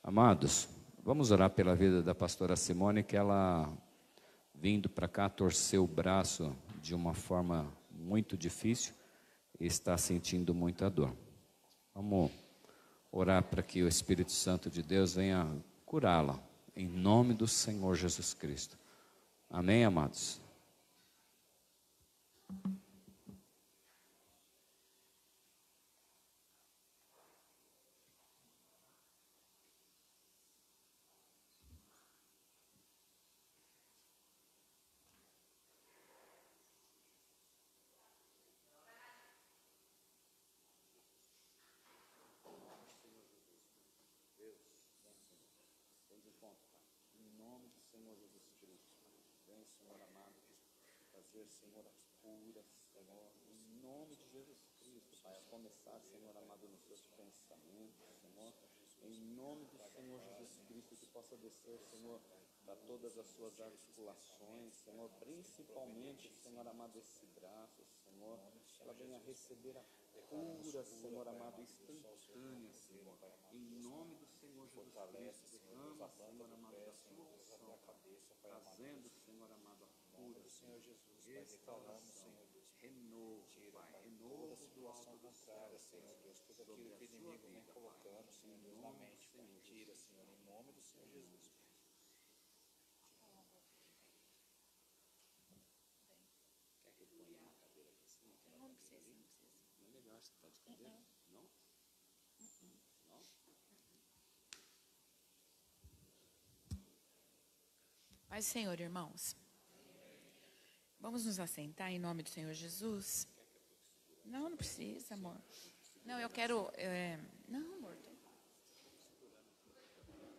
Amados, vamos orar pela vida da pastora Simone, que ela, vindo para cá, torceu o braço de uma forma muito difícil e está sentindo muita dor. Vamos orar para que o Espírito Santo de Deus venha curá-la, em nome do Senhor Jesus Cristo. Amém, amados? Senhor, as curas, Senhor, em nome de Jesus Cristo, Pai, a começar, Senhor amado, nos seus pensamentos, Senhor, em nome do Senhor Jesus Cristo, que possa descer, Senhor, para todas as suas articulações, Senhor, principalmente, Senhor amado, esse braço, Senhor, ela venha receber a cura, Senhor amado, instantânea, Senhor, em nome do Senhor Jesus Cristo, derrama, Senhor amado, da sua unção, trazendo, Senhor amado, a cura, Senhor Jesus, restauração, renovo, Pai, renovo do alto do céu, Senhor Deus, tudo aquilo que o inimigo vem colocando, Senhor Deus, na mente, tira, Senhor, em nome do Senhor Jesus. Quer recolher a cadeira aqui? Não precisa. Não é melhor você estar de cadeira? Não? Não? Pai, Senhor, irmãos, vamos nos assentar em nome do Senhor Jesus? Não, não precisa, amor. Não, eu quero... Não, amor, estou em paz.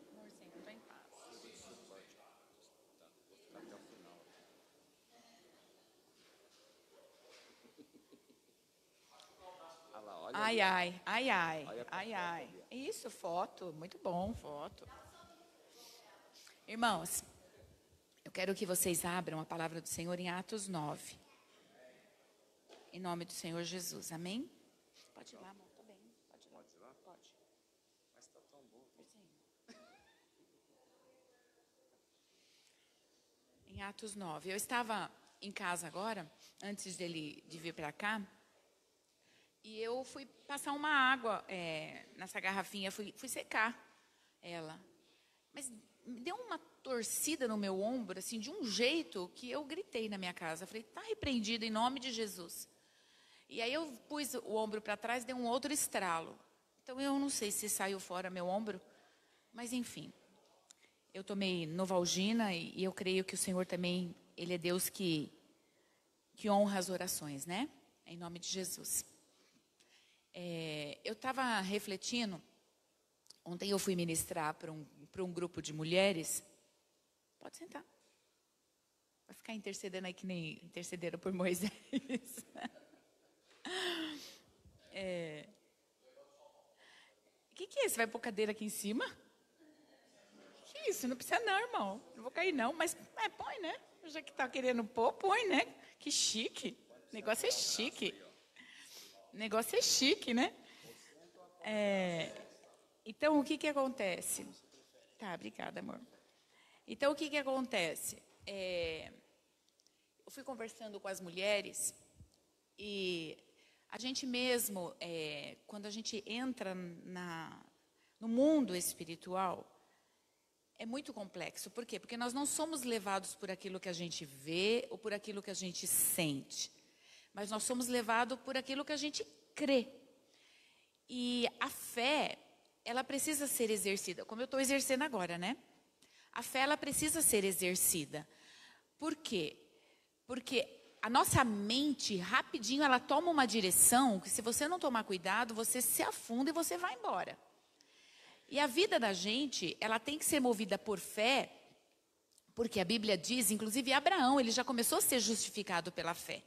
Amorzinho, estou em paz. Ai, ai, ai, ai, ai, ai. Isso, foto, muito bom, foto. Irmãos, eu quero que vocês abram a palavra do Senhor em Atos 9. Em nome do Senhor Jesus, amém? Pode ir lá, amor, tá bem. Pode ir lá. Pode ir lá? Pode. Mas está tão bom. Em Atos 9. Eu estava em casa agora, antes de vir para cá, e eu fui passar uma água nessa garrafinha, fui secar ela. Mas me deu uma torcida no meu ombro, assim, de um jeito que eu gritei na minha casa. Falei, está repreendido em nome de Jesus. E aí eu pus o ombro para trás, deu um outro estralo. Então eu não sei se saiu fora meu ombro, mas enfim. Eu tomei Novalgina e eu creio que o Senhor também, Ele é Deus que honra as orações, né? Em nome de Jesus. Eu estava refletindo, ontem eu fui ministrar para um grupo de mulheres. Pode sentar. Vai ficar intercedendo aí que nem intercederam por Moisés. O que é? Você vai pôr cadeira aqui em cima? Que isso? Não precisa não, irmão. Não vou cair não, mas põe, né? Já que tá querendo pôr, põe, né? Que chique. O negócio é chique. O negócio é chique, né? Então, o que acontece? Tá, obrigada, amor. Então, o que acontece? Eu fui conversando com as mulheres e a gente mesmo, quando a gente entra no mundo espiritual, é muito complexo. Por quê? Porque nós não somos levados por aquilo que a gente vê ou por aquilo que a gente sente, mas nós somos levados por aquilo que a gente crê. E a fé, ela precisa ser exercida, como eu estou exercendo agora, né? A fé, ela precisa ser exercida. Por quê? Porque a nossa mente, rapidinho, ela toma uma direção que, se você não tomar cuidado, você se afunda e você vai embora. E a vida da gente, ela tem que ser movida por fé, porque a Bíblia diz, inclusive Abraão, ele já começou a ser justificado pela fé.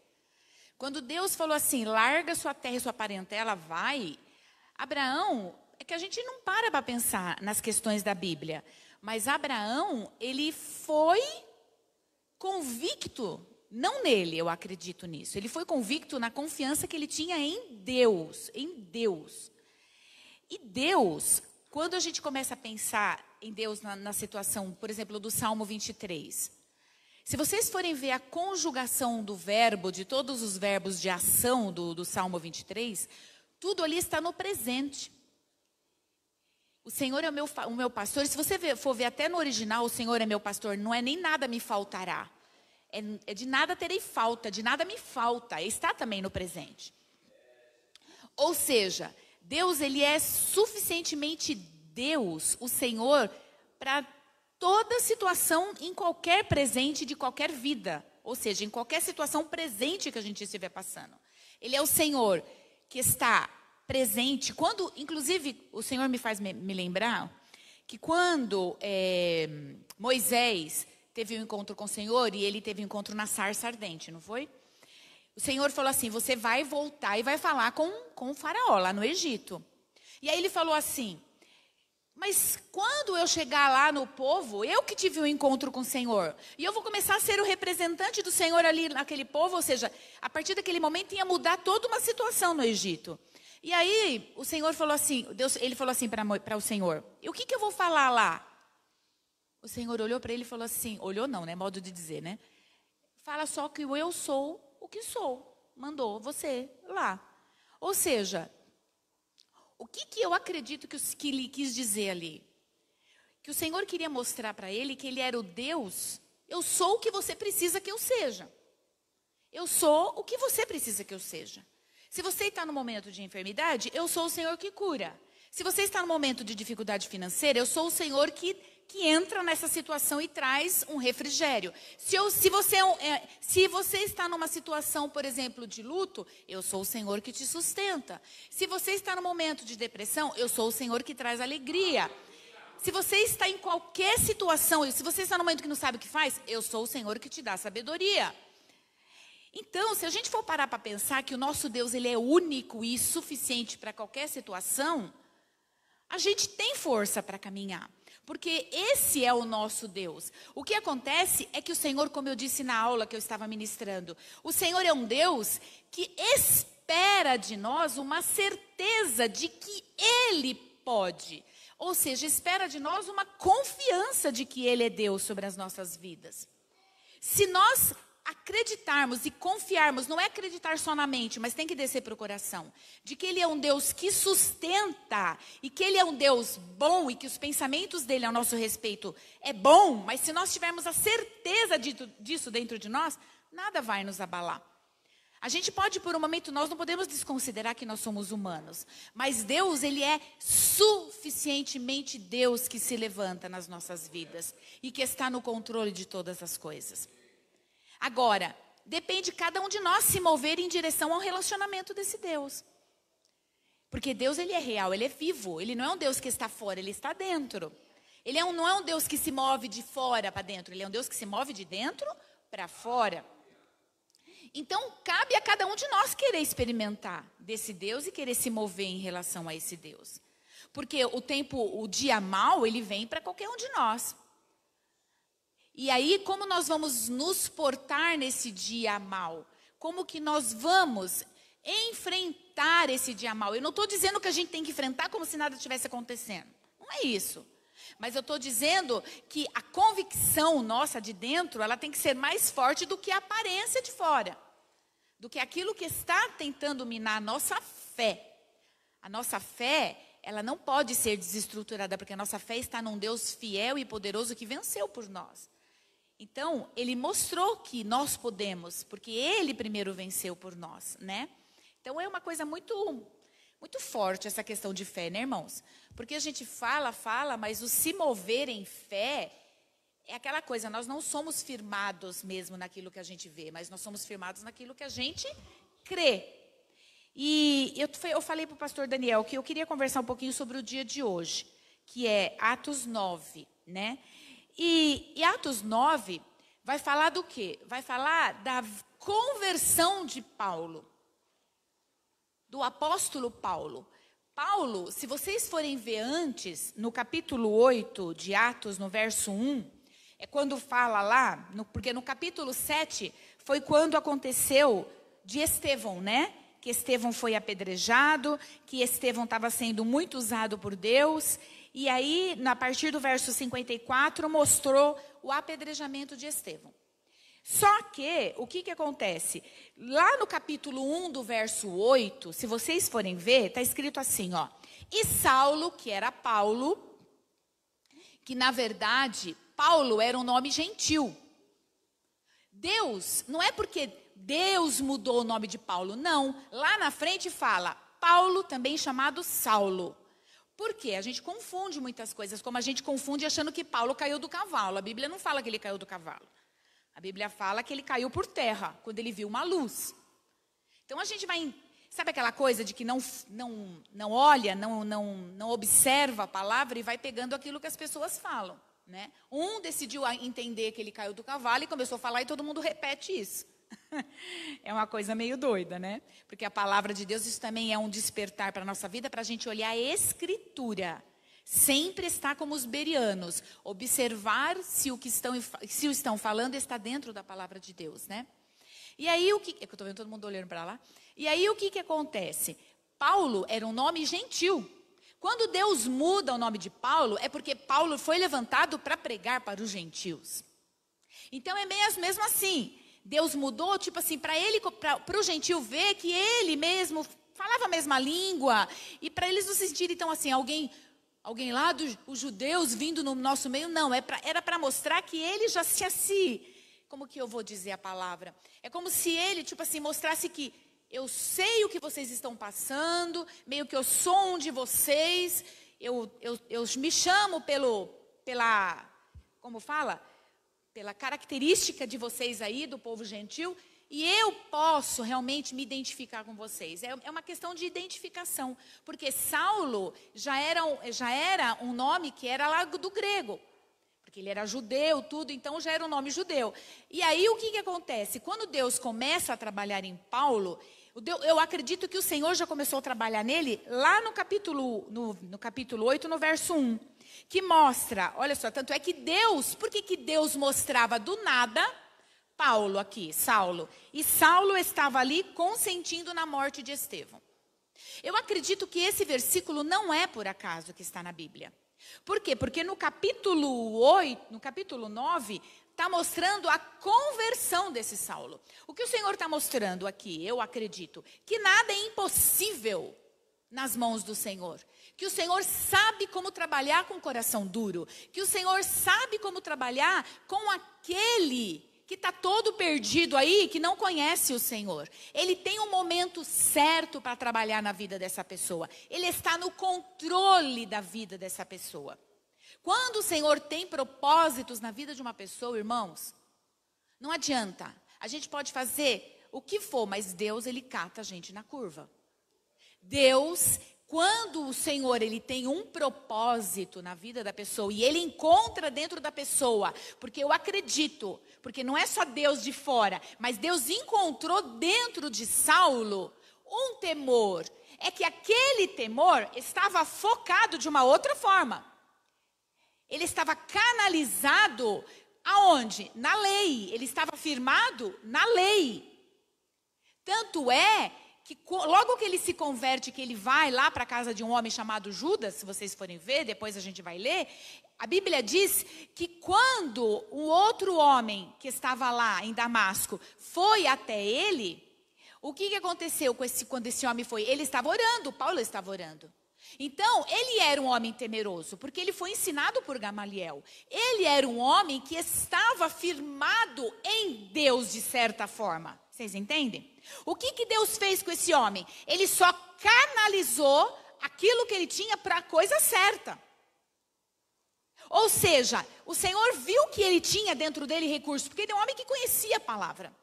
Quando Deus falou assim, larga sua terra e sua parentela, vai. Abraão, é que a gente não para pensar nas questões da Bíblia. Mas Abraão, ele foi convicto, não nele, eu acredito nisso. Ele foi convicto na confiança que ele tinha em Deus, em Deus. E Deus, quando a gente começa a pensar em Deus na situação, por exemplo, do Salmo 23, se vocês forem ver a conjugação do verbo, de todos os verbos de ação do Salmo 23, tudo ali está no presente. O Senhor é o meu pastor. E se você for ver até no original, o Senhor é meu pastor, não é nem nada me faltará. É de nada terei falta, de nada me falta. Está também no presente. Ou seja, Deus, ele é suficientemente Deus, o Senhor, para toda situação, em qualquer presente de qualquer vida. Ou seja, em qualquer situação presente que a gente estiver passando. Ele é o Senhor que está presente. Quando, inclusive, o Senhor me faz me lembrar que quando Moisés teve um encontro com o Senhor, e ele teve um encontro na sarça ardente, não foi? O Senhor falou assim, você vai voltar e vai falar com o faraó lá no Egito. E aí ele falou assim, mas quando eu chegar lá no povo, eu que tive um encontro com o Senhor, e eu vou começar a ser o representante do Senhor ali naquele povo, ou seja, a partir daquele momento ia mudar toda uma situação no Egito. E aí o Senhor falou assim, ele falou assim para o Senhor, e o que eu vou falar lá? O Senhor olhou para ele e falou assim, olhou não, né, modo de dizer, né? Fala só que eu sou o que sou, mandou você lá. Ou seja, o que eu acredito que ele quis dizer ali? Que o Senhor queria mostrar para ele que ele era o Deus, eu sou o que você precisa que eu seja. Eu sou o que você precisa que eu seja. Se você está no momento de enfermidade, eu sou o Senhor que cura. Se você está no momento de dificuldade financeira, eu sou o Senhor que entra nessa situação e traz um refrigério. Se você está numa situação, por exemplo, de luto, eu sou o Senhor que te sustenta. Se você está no momento de depressão, eu sou o Senhor que traz alegria. Se você está em qualquer situação, e se você está no momento que não sabe o que faz, eu sou o Senhor que te dá sabedoria. Então, se a gente for parar para pensar que o nosso Deus ele é único e suficiente para qualquer situação, a gente tem força para caminhar. Porque esse é o nosso Deus. O que acontece é que o Senhor, como eu disse na aula que eu estava ministrando, o Senhor é um Deus que espera de nós uma certeza de que Ele pode. Ou seja, espera de nós uma confiança de que Ele é Deus sobre as nossas vidas. Se nós acreditarmos e confiarmos, não é acreditar só na mente, mas tem que descer para o coração, de que Ele é um Deus que sustenta, e que Ele é um Deus bom, e que os pensamentos dEle ao nosso respeito é bom, mas se nós tivermos a certeza disso dentro de nós, nada vai nos abalar. A gente pode, por um momento, nós não podemos desconsiderar que nós somos humanos, mas Deus, Ele é suficientemente Deus que se levanta nas nossas vidas, e que está no controle de todas as coisas. Agora, depende de cada um de nós se mover em direção ao relacionamento desse Deus. Porque Deus, ele é real, ele é vivo. Ele não é um Deus que está fora, ele está dentro. Ele não é um Deus que se move de fora para dentro, ele é um Deus que se move de dentro para fora. Então, cabe a cada um de nós querer experimentar desse Deus e querer se mover em relação a esse Deus. Porque o dia mau, ele vem para qualquer um de nós. E aí, como nós vamos nos portar nesse dia mau? Como que nós vamos enfrentar esse dia mau? Eu não estou dizendo que a gente tem que enfrentar como se nada estivesse acontecendo. Não é isso. Mas eu estou dizendo que a convicção nossa de dentro, ela tem que ser mais forte do que a aparência de fora. Do que aquilo que está tentando minar a nossa fé. A nossa fé, ela não pode ser desestruturada, porque a nossa fé está num Deus fiel e poderoso que venceu por nós. Então, Ele mostrou que nós podemos, porque Ele primeiro venceu por nós, né? Então, é uma coisa muito, muito forte essa questão de fé, né, irmãos? Porque a gente fala, mas o se mover em fé é aquela coisa, nós não somos firmados mesmo naquilo que a gente vê, mas nós somos firmados naquilo que a gente crê. E eu falei para o pastor Daniel que eu queria conversar um pouquinho sobre o dia de hoje, que é Atos 9, né? E Atos 9 vai falar do quê? Vai falar da conversão de Paulo, do apóstolo Paulo. Paulo, se vocês forem ver antes, no capítulo 8 de Atos, no verso 1, é quando fala lá, porque no capítulo 7 foi quando aconteceu de Estevão, né? Que Estevão foi apedrejado, que Estevão estava sendo muito usado por Deus. E aí, a partir do verso 54, mostrou o apedrejamento de Estevão. Só que, o que acontece? Lá no capítulo 1, do verso 8, se vocês forem ver, está escrito assim, ó. E Saulo, que era Paulo, que na verdade, Paulo era um nome gentil. Deus, não é porque Deus mudou o nome de Paulo, não. Lá na frente fala, Paulo, também chamado Saulo. Por quê? A gente confunde muitas coisas, como a gente confunde achando que Paulo caiu do cavalo. A Bíblia não fala que ele caiu do cavalo. A Bíblia fala que ele caiu por terra, quando ele viu uma luz. Então a gente vai, sabe aquela coisa de que não olha, não observa a palavra e vai pegando aquilo que as pessoas falam, né? Um decidiu entender que ele caiu do cavalo e começou a falar e todo mundo repete isso. É uma coisa meio doida, né? Porque a palavra de Deus, isso também é um despertar para a nossa vida, para a gente olhar a Escritura. Sempre estar como os bereanos, observar se o que estão falando está dentro da palavra de Deus, né? E aí, é que eu estou vendo todo mundo olhando para lá. E aí, o que acontece? Paulo era um nome gentil. Quando Deus muda o nome de Paulo, é porque Paulo foi levantado para pregar para os gentios. Então, é mesmo assim. Deus mudou, tipo assim, para o gentil ver que ele mesmo falava a mesma língua. E para eles não se sentirem tão assim, alguém lá dos judeus vindo no nosso meio, não. Era para mostrar que ele já como que eu vou dizer a palavra? É como se ele, tipo assim, mostrasse que eu sei o que vocês estão passando, meio que eu sou um de vocês, eu me chamo como fala? Pela característica de vocês aí, do povo gentil, e eu posso realmente me identificar com vocês. É uma questão de identificação, porque Saulo já era um nome que era lá do grego, porque ele era judeu, tudo, então já era um nome judeu. E aí o que acontece? Quando Deus começa a trabalhar em Paulo, eu acredito que o Senhor já começou a trabalhar nele lá no capítulo 8, no verso 1. Que mostra, olha só, tanto é que Deus, por que Deus mostrava do nada Paulo aqui, Saulo? E Saulo estava ali consentindo na morte de Estevão. Eu acredito que esse versículo não é por acaso que está na Bíblia. Por quê? Porque no capítulo 9, está mostrando a conversão desse Saulo. O que o Senhor está mostrando aqui, eu acredito, que nada é impossível nas mãos do Senhor. Que o Senhor sabe como trabalhar com o coração duro. Que o Senhor sabe como trabalhar com aquele que está todo perdido aí, que não conhece o Senhor. Ele tem um momento certo para trabalhar na vida dessa pessoa. Ele está no controle da vida dessa pessoa. Quando o Senhor tem propósitos na vida de uma pessoa, irmãos, não adianta. A gente pode fazer o que for, mas Deus, ele cata a gente na curva. Deus, quando o Senhor, ele tem um propósito na vida da pessoa e ele encontra dentro da pessoa, porque eu acredito, porque não é só Deus de fora, mas Deus encontrou dentro de Saulo um temor. É que aquele temor estava focado de uma outra forma. Ele estava canalizado aonde? Na lei. Ele estava firmado na lei. Tanto é que logo que ele se converte, que ele vai lá para a casa de um homem chamado Judas, se vocês forem ver, depois a gente vai ler, a Bíblia diz que quando um outro homem que estava lá em Damasco foi até ele, o que aconteceu quando esse homem foi? Ele estava orando, Paulo estava orando. Então, ele era um homem temeroso, porque ele foi ensinado por Gamaliel. Ele era um homem que estava firmado em Deus de certa forma. Vocês entendem? O que Deus fez com esse homem? Ele só canalizou aquilo que ele tinha para a coisa certa. Ou seja, o Senhor viu que ele tinha dentro dele recursos, porque ele é um homem que conhecia a palavra.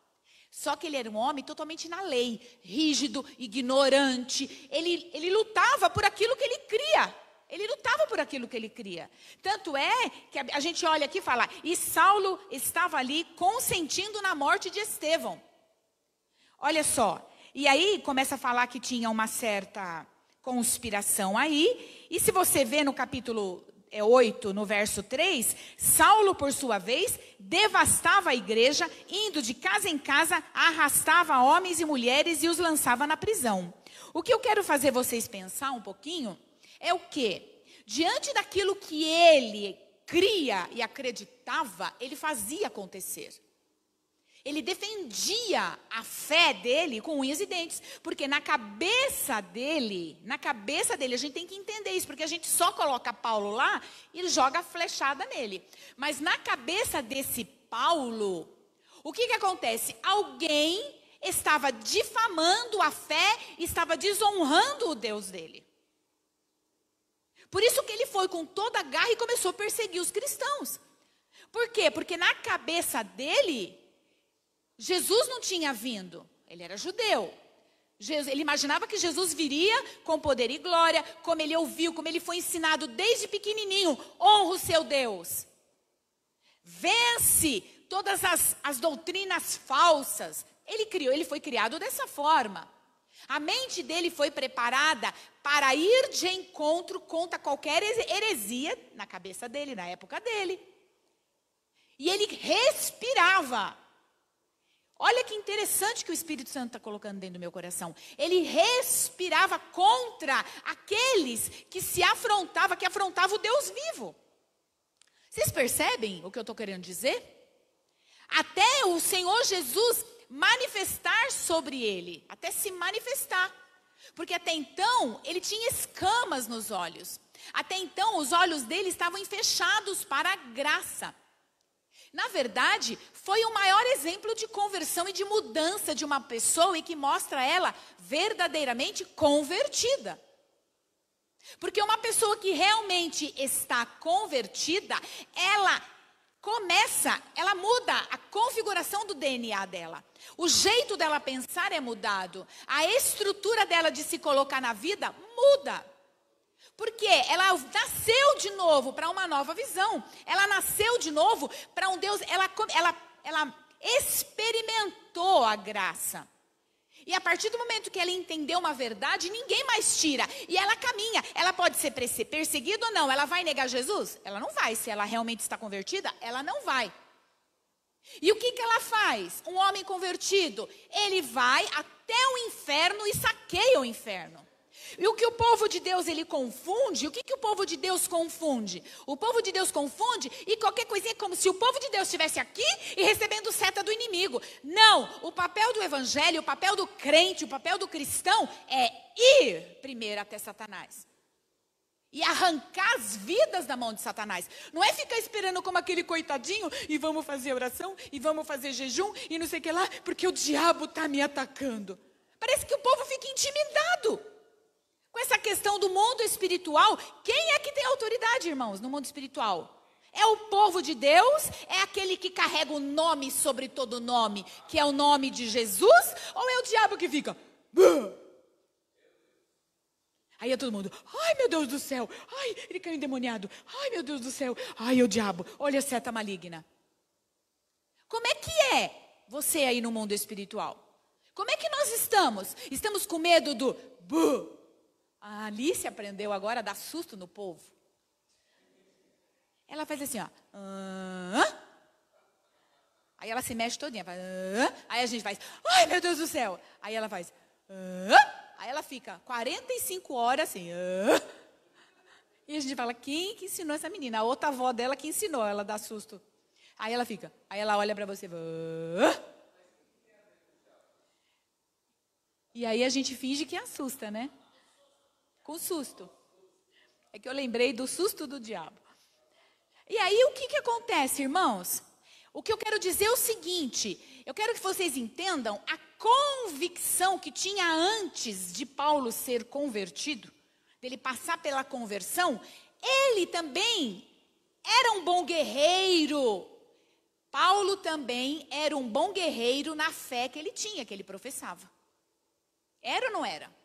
Só que ele era um homem totalmente na lei, rígido, ignorante. Ele lutava por aquilo que ele cria. Ele lutava por aquilo que ele cria. Tanto é que a gente olha aqui e fala, e Saulo estava ali consentindo na morte de Estevão. Olha só, e aí começa a falar que tinha uma certa conspiração aí. E se você vê no capítulo 8, no verso 3, Saulo, por sua vez, devastava a igreja, indo de casa em casa, arrastava homens e mulheres e os lançava na prisão. O que eu quero fazer vocês pensar um pouquinho é o quê? Diante daquilo que ele cria e acreditava, ele fazia acontecer. Ele defendia a fé dele com unhas e dentes, porque na cabeça dele, a gente tem que entender isso, porque a gente só coloca Paulo lá e joga a flechada nele. Mas na cabeça desse Paulo, o que acontece? Alguém estava difamando a fé, estava desonrando o Deus dele. Por isso que ele foi com toda a garra e começou a perseguir os cristãos. Por quê? Porque na cabeça dele, Jesus não tinha vindo, ele era judeu. Ele imaginava que Jesus viria com poder e glória, como ele ouviu, como ele foi ensinado desde pequenininho. Honra o seu Deus. Vence todas as doutrinas falsas. Ele foi criado dessa forma. A mente dele foi preparada para ir de encontro contra qualquer heresia na cabeça dele, na época dele. E ele respirava. Olha que interessante que o Espírito Santo está colocando dentro do meu coração. Ele respirava contra aqueles que afrontavam o Deus vivo. Vocês percebem o que eu estou querendo dizer? Até o Senhor Jesus manifestar sobre ele, até se manifestar. Porque até então, ele tinha escamas nos olhos. Até então, os olhos dele estavam fechados para a graça. Na verdade, foi o maior exemplo de conversão e de mudança de uma pessoa e que mostra ela verdadeiramente convertida. Porque uma pessoa que realmente está convertida, ela muda a configuração do DNA dela. O jeito dela pensar é mudado. A estrutura dela de se colocar na vida muda. Porque ela nasceu de novo para uma nova visão. Ela nasceu de novo para um Deus. Ela experimentou a graça. E a partir do momento que ela entendeu uma verdade, ninguém mais tira. E ela caminha. Ela pode ser perseguida ou não. Ela vai negar Jesus? Ela não vai. Se ela realmente está convertida, ela não vai. E o que ela faz? Um homem convertido, ele vai até o inferno e saqueia o inferno. E o que o povo de Deus, ele confunde, o que o povo de Deus confunde? O povo de Deus confunde e qualquer coisinha é como se o povo de Deus estivesse aqui e recebendo seta do inimigo. Não, o papel do evangelho, o papel do crente, o papel do cristão é ir primeiro até Satanás. E arrancar as vidas da mão de Satanás. Não é ficar esperando como aquele coitadinho e vamos fazer oração e vamos fazer jejum e não sei o que lá, porque o diabo está me atacando. Parece que o povo fica intimidado. Com essa questão do mundo espiritual, quem é que tem autoridade, irmãos, no mundo espiritual? É o povo de Deus? É aquele que carrega o nome sobre todo nome, que é o nome de Jesus? Ou é o diabo que fica? Buh! Aí é todo mundo, ai meu Deus do céu, ai ele caiu endemoniado, ai meu Deus do céu, ai o diabo, olha a seta maligna. Como é que é você aí no mundo espiritual? Como é que nós estamos? Estamos com medo do buh? A Alice aprendeu agora a dar susto no povo. Ela faz assim, ó. Aí ela se mexe todinha. Faz, aí a gente faz, ai meu Deus do céu. Aí ela faz, aí ela fica 45 horas assim. E a gente fala, quem que ensinou essa menina? A outra avó dela que ensinou ela a dar susto. Aí ela fica, aí ela olha para você. E aí a gente finge que assusta, né? Com susto. É que eu lembrei do susto do diabo. E aí o que acontece, irmãos? O que eu quero dizer é o seguinte. Eu quero que vocês entendam a convicção que tinha antes de Paulo ser convertido. Dele passar pela conversão. Ele também era um bom guerreiro. Paulo também era um bom guerreiro na fé que ele tinha, que ele professava. Era ou não era?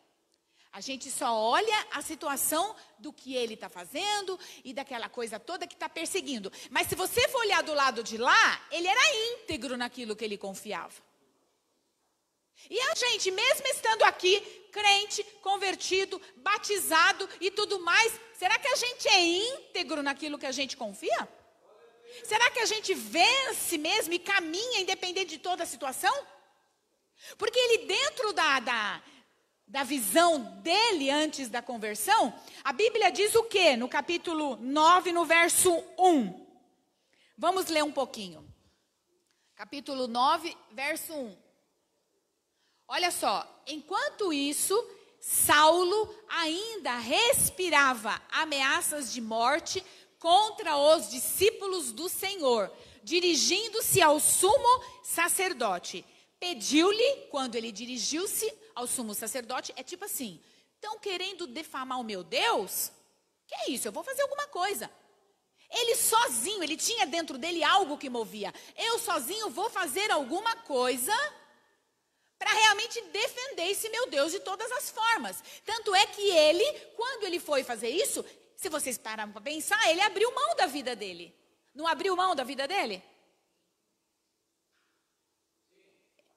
A gente só olha a situação do que ele está fazendo e daquela coisa toda que está perseguindo. Mas se você for olhar do lado de lá, ele era íntegro naquilo que ele confiava. E a gente, mesmo estando aqui, crente, convertido, batizado e tudo mais, será que a gente é íntegro naquilo que a gente confia? Será que a gente vence mesmo e caminha independente de toda a situação? Porque ele dentro da visão dele antes da conversão, a Bíblia diz o quê? No capítulo 9, no verso 1. Vamos ler um pouquinho. Capítulo 9, verso 1. Olha só, enquanto isso, Saulo ainda respirava ameaças de morte contra os discípulos do Senhor, dirigindo-se ao sumo sacerdote. Pediu-lhe, quando ele dirigiu-se ao sumo sacerdote, é tipo assim, estão querendo defamar o meu Deus? Que é isso, eu vou fazer alguma coisa. Ele sozinho, ele tinha dentro dele algo que movia. Eu sozinho vou fazer alguma coisa para realmente defender esse meu Deus de todas as formas. Tanto é que ele, quando ele foi fazer isso, se vocês param para pensar, ele abriu mão da vida dele. Não abriu mão da vida dele?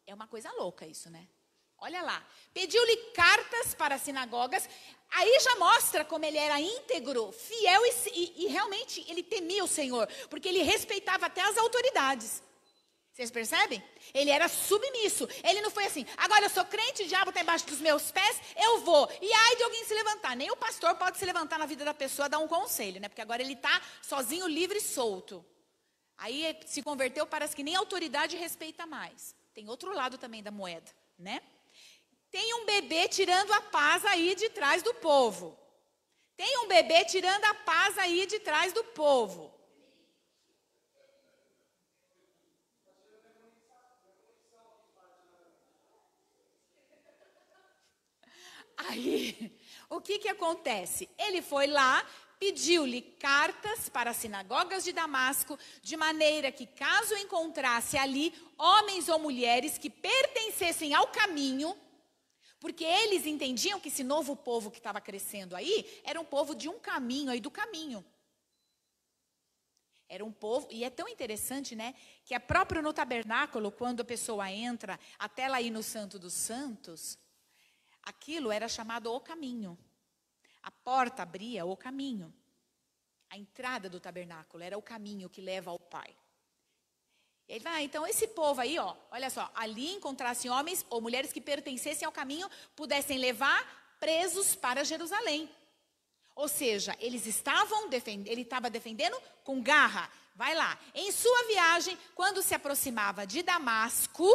É uma coisa louca isso, né? Olha lá. Pediu-lhe cartas para as sinagogas. Aí já mostra como ele era íntegro, fiel e realmente ele temia o Senhor. Porque ele respeitava até as autoridades. Vocês percebem? Ele era submisso. Ele não foi assim, agora eu sou crente, o diabo está embaixo dos meus pés, eu vou. E ai de alguém se levantar. Nem o pastor pode se levantar na vida da pessoa, dar um conselho, né? Porque agora ele está sozinho, livre e solto. Aí se converteu, parece que nem a autoridade respeita mais. Tem outro lado também da moeda, né? Tem um bebê tirando a paz aí de trás do povo. Tem um bebê tirando a paz aí de trás do povo. Aí, o que acontece? Ele foi lá, pediu-lhe cartas para as sinagogas de Damasco, de maneira que, caso encontrasse ali homens ou mulheres que pertencessem ao caminho, porque eles entendiam que esse novo povo que estava crescendo aí, era um povo de um caminho aí do caminho. Era um povo, e é tão interessante, né, que é próprio no tabernáculo, quando a pessoa entra, até lá ir no Santo dos Santos, aquilo era chamado o caminho. A porta abria o caminho. A entrada do tabernáculo era o caminho que leva ao Pai. Ele vai, então esse povo aí, ó, olha só, ali encontrassem homens ou mulheres que pertencessem ao caminho, pudessem levar presos para Jerusalém. Ou seja, ele estava defendendo com garra. Vai lá. Em sua viagem, quando se aproximava de Damasco,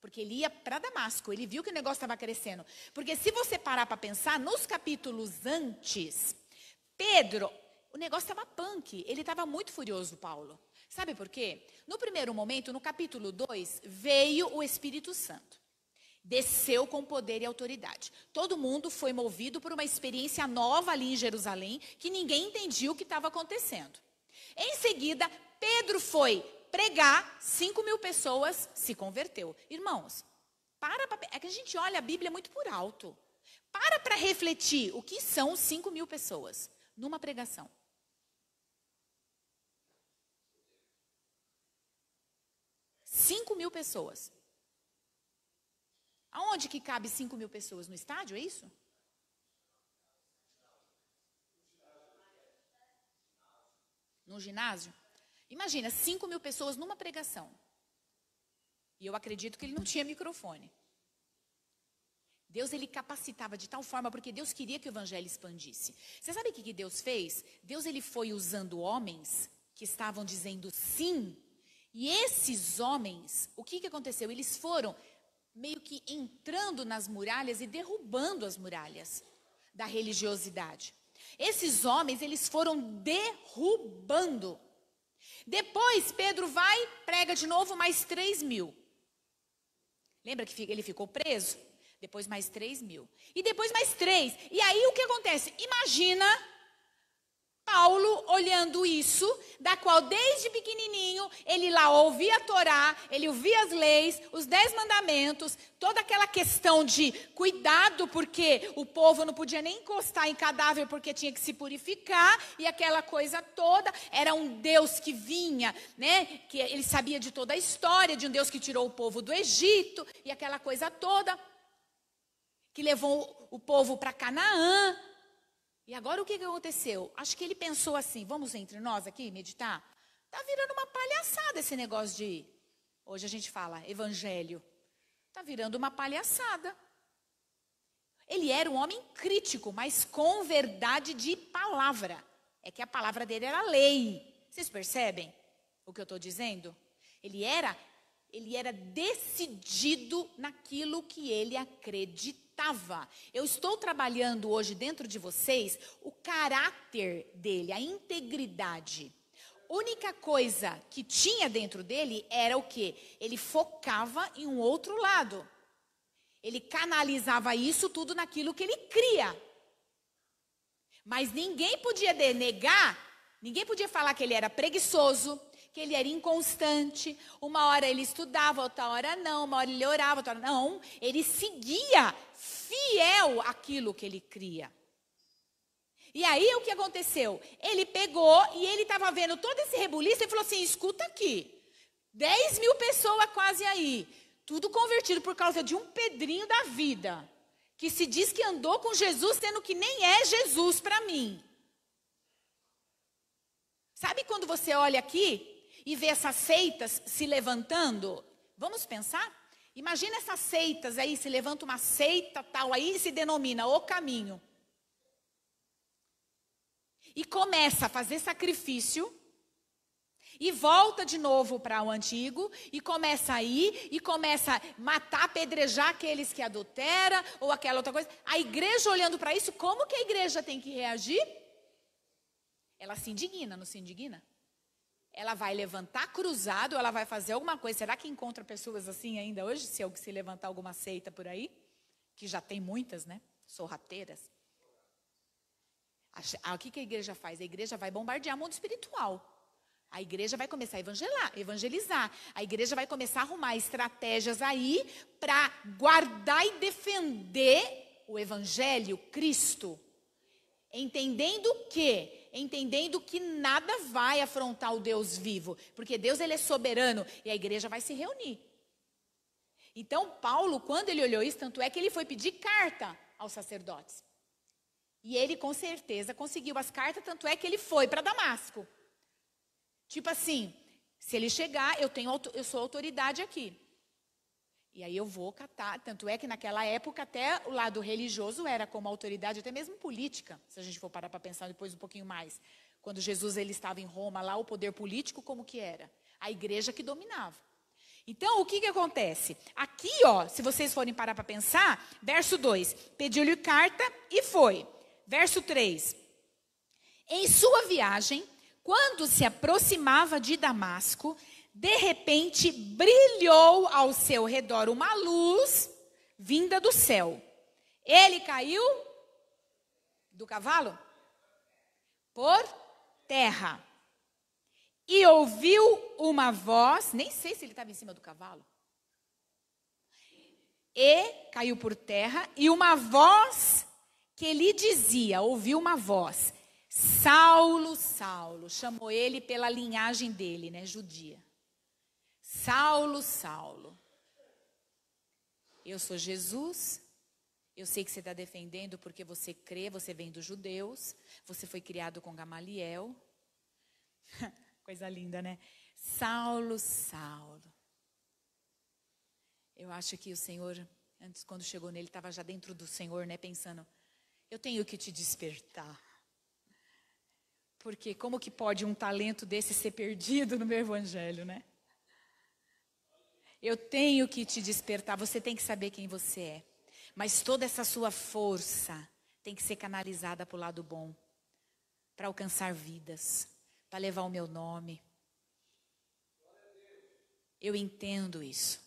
porque ele ia para Damasco, ele viu que o negócio estava crescendo. Porque se você parar para pensar, nos capítulos antes, Pedro, o negócio estava punk, ele estava muito furioso, Paulo. Sabe por quê? No primeiro momento, no capítulo 2, veio o Espírito Santo. Desceu com poder e autoridade. Todo mundo foi movido por uma experiência nova ali em Jerusalém, que ninguém entendia o que estava acontecendo. Em seguida, Pedro foi pregar, 5.000 pessoas se converteu. Irmãos, é que a gente olha a Bíblia muito por alto. Para refletir o que são 5.000 pessoas numa pregação. Cinco mil pessoas. Aonde que cabe 5.000 pessoas? No estádio, é isso? No ginásio? Imagina, 5.000 pessoas numa pregação. E eu acredito que ele não tinha microfone. Deus, ele capacitava de tal forma, porque Deus queria que o evangelho expandisse. Você sabe o que Deus fez? Deus, ele foi usando homens que estavam dizendo sim. E esses homens, o que aconteceu? Eles foram meio que entrando nas muralhas e derrubando as muralhas da religiosidade. Esses homens, eles foram derrubando. Depois, Pedro vai, prega de novo mais 3.000. Lembra que ele ficou preso? Depois mais 3.000. E depois mais 3. E aí o que acontece? Imagina Paulo olhando isso, da qual desde pequenininho ele lá ouvia a Torá, ele ouvia as leis, os 10 mandamentos, toda aquela questão de cuidado, porque o povo não podia nem encostar em cadáver porque tinha que se purificar, e aquela coisa toda. Era um Deus que vinha, né, que ele sabia de toda a história, de um Deus que tirou o povo do Egito, e aquela coisa toda, que levou o povo para Canaã. E agora o que aconteceu? Acho que ele pensou assim, vamos entre nós aqui meditar? Está virando uma palhaçada esse negócio de, hoje a gente fala, evangelho. Está virando uma palhaçada. Ele era um homem crítico, mas com verdade de palavra. É que a palavra dele era lei. Vocês percebem o que eu estou dizendo? Ele era decidido naquilo que ele acreditava. Eu estou trabalhando hoje dentro de vocês o caráter dele, a integridade. Única coisa que tinha dentro dele era o quê? Ele focava em um outro lado. Ele canalizava isso tudo naquilo que ele cria. Mas ninguém podia denegar, ninguém podia falar que ele era preguiçoso, que ele era inconstante. Uma hora ele estudava, outra hora não, uma hora ele orava, outra hora não. Ele seguia fiel àquilo que ele cria. E aí o que aconteceu? Ele pegou e ele estava vendo todo esse rebuliço e falou assim, escuta aqui, 10 mil pessoas quase aí, tudo convertido por causa de um Pedrinho da vida, que se diz que andou com Jesus, sendo que nem é Jesus para mim. Sabe quando você olha aqui e vê essas seitas se levantando? Vamos pensar? Imagina essas seitas aí, se levanta uma seita tal aí e se denomina O Caminho. E começa a fazer sacrifício, e volta de novo para o antigo, e começa a ir, e começa a matar, apedrejar aqueles que adulteram, ou aquela outra coisa. A igreja olhando para isso, como que a igreja tem que reagir? Ela se indigna, não se indigna? Ela vai levantar cruzado, ela vai fazer alguma coisa. Será que encontra pessoas assim ainda hoje, se levantar alguma seita por aí? Que já tem muitas, né? Sorrateiras. O que a igreja faz? A igreja vai bombardear o mundo espiritual. A igreja vai começar a evangelizar. A igreja vai começar a arrumar estratégias aí para guardar e defender o evangelho, Cristo. Entendendo que nada vai afrontar o Deus vivo. Porque Deus, ele é soberano e a igreja vai se reunir. Então, Paulo, quando ele olhou isso, tanto é que ele foi pedir carta aos sacerdotes. E ele, com certeza, conseguiu as cartas, tanto é que ele foi para Damasco. Tipo assim, se ele chegar, eu sou autoridade aqui. E aí eu vou catar, tanto é que naquela época até o lado religioso era como autoridade, até mesmo política, se a gente for parar para pensar depois um pouquinho mais. Quando Jesus ele estava em Roma, lá o poder político como que era? A igreja que dominava. Então, o que acontece? Aqui, ó, se vocês forem parar para pensar, verso 2, pediu-lhe carta e foi. Verso 3, em sua viagem, quando se aproximava de Damasco, de repente brilhou ao seu redor uma luz vinda do céu. Ele caiu do cavalo? Por terra. E ouviu uma voz, nem sei se ele estava em cima do cavalo. E caiu por terra, e uma voz que lhe dizia, ouviu uma voz, Saulo, Saulo, chamou ele pela linhagem dele, né, judia. Saulo, Saulo, eu sou Jesus, eu sei que você está defendendo porque você crê, você vem dos judeus, você foi criado com Gamaliel. Coisa linda, né? Saulo, Saulo. Eu acho que o Senhor, antes quando chegou nele, estava já dentro do Senhor, né, pensando, eu tenho que te despertar. Porque como que pode um talento desse ser perdido no meu evangelho, né? Eu tenho que te despertar, você tem que saber quem você é. Mas toda essa sua força tem que ser canalizada para o lado bom. Para alcançar vidas, para levar o meu nome. Eu entendo isso.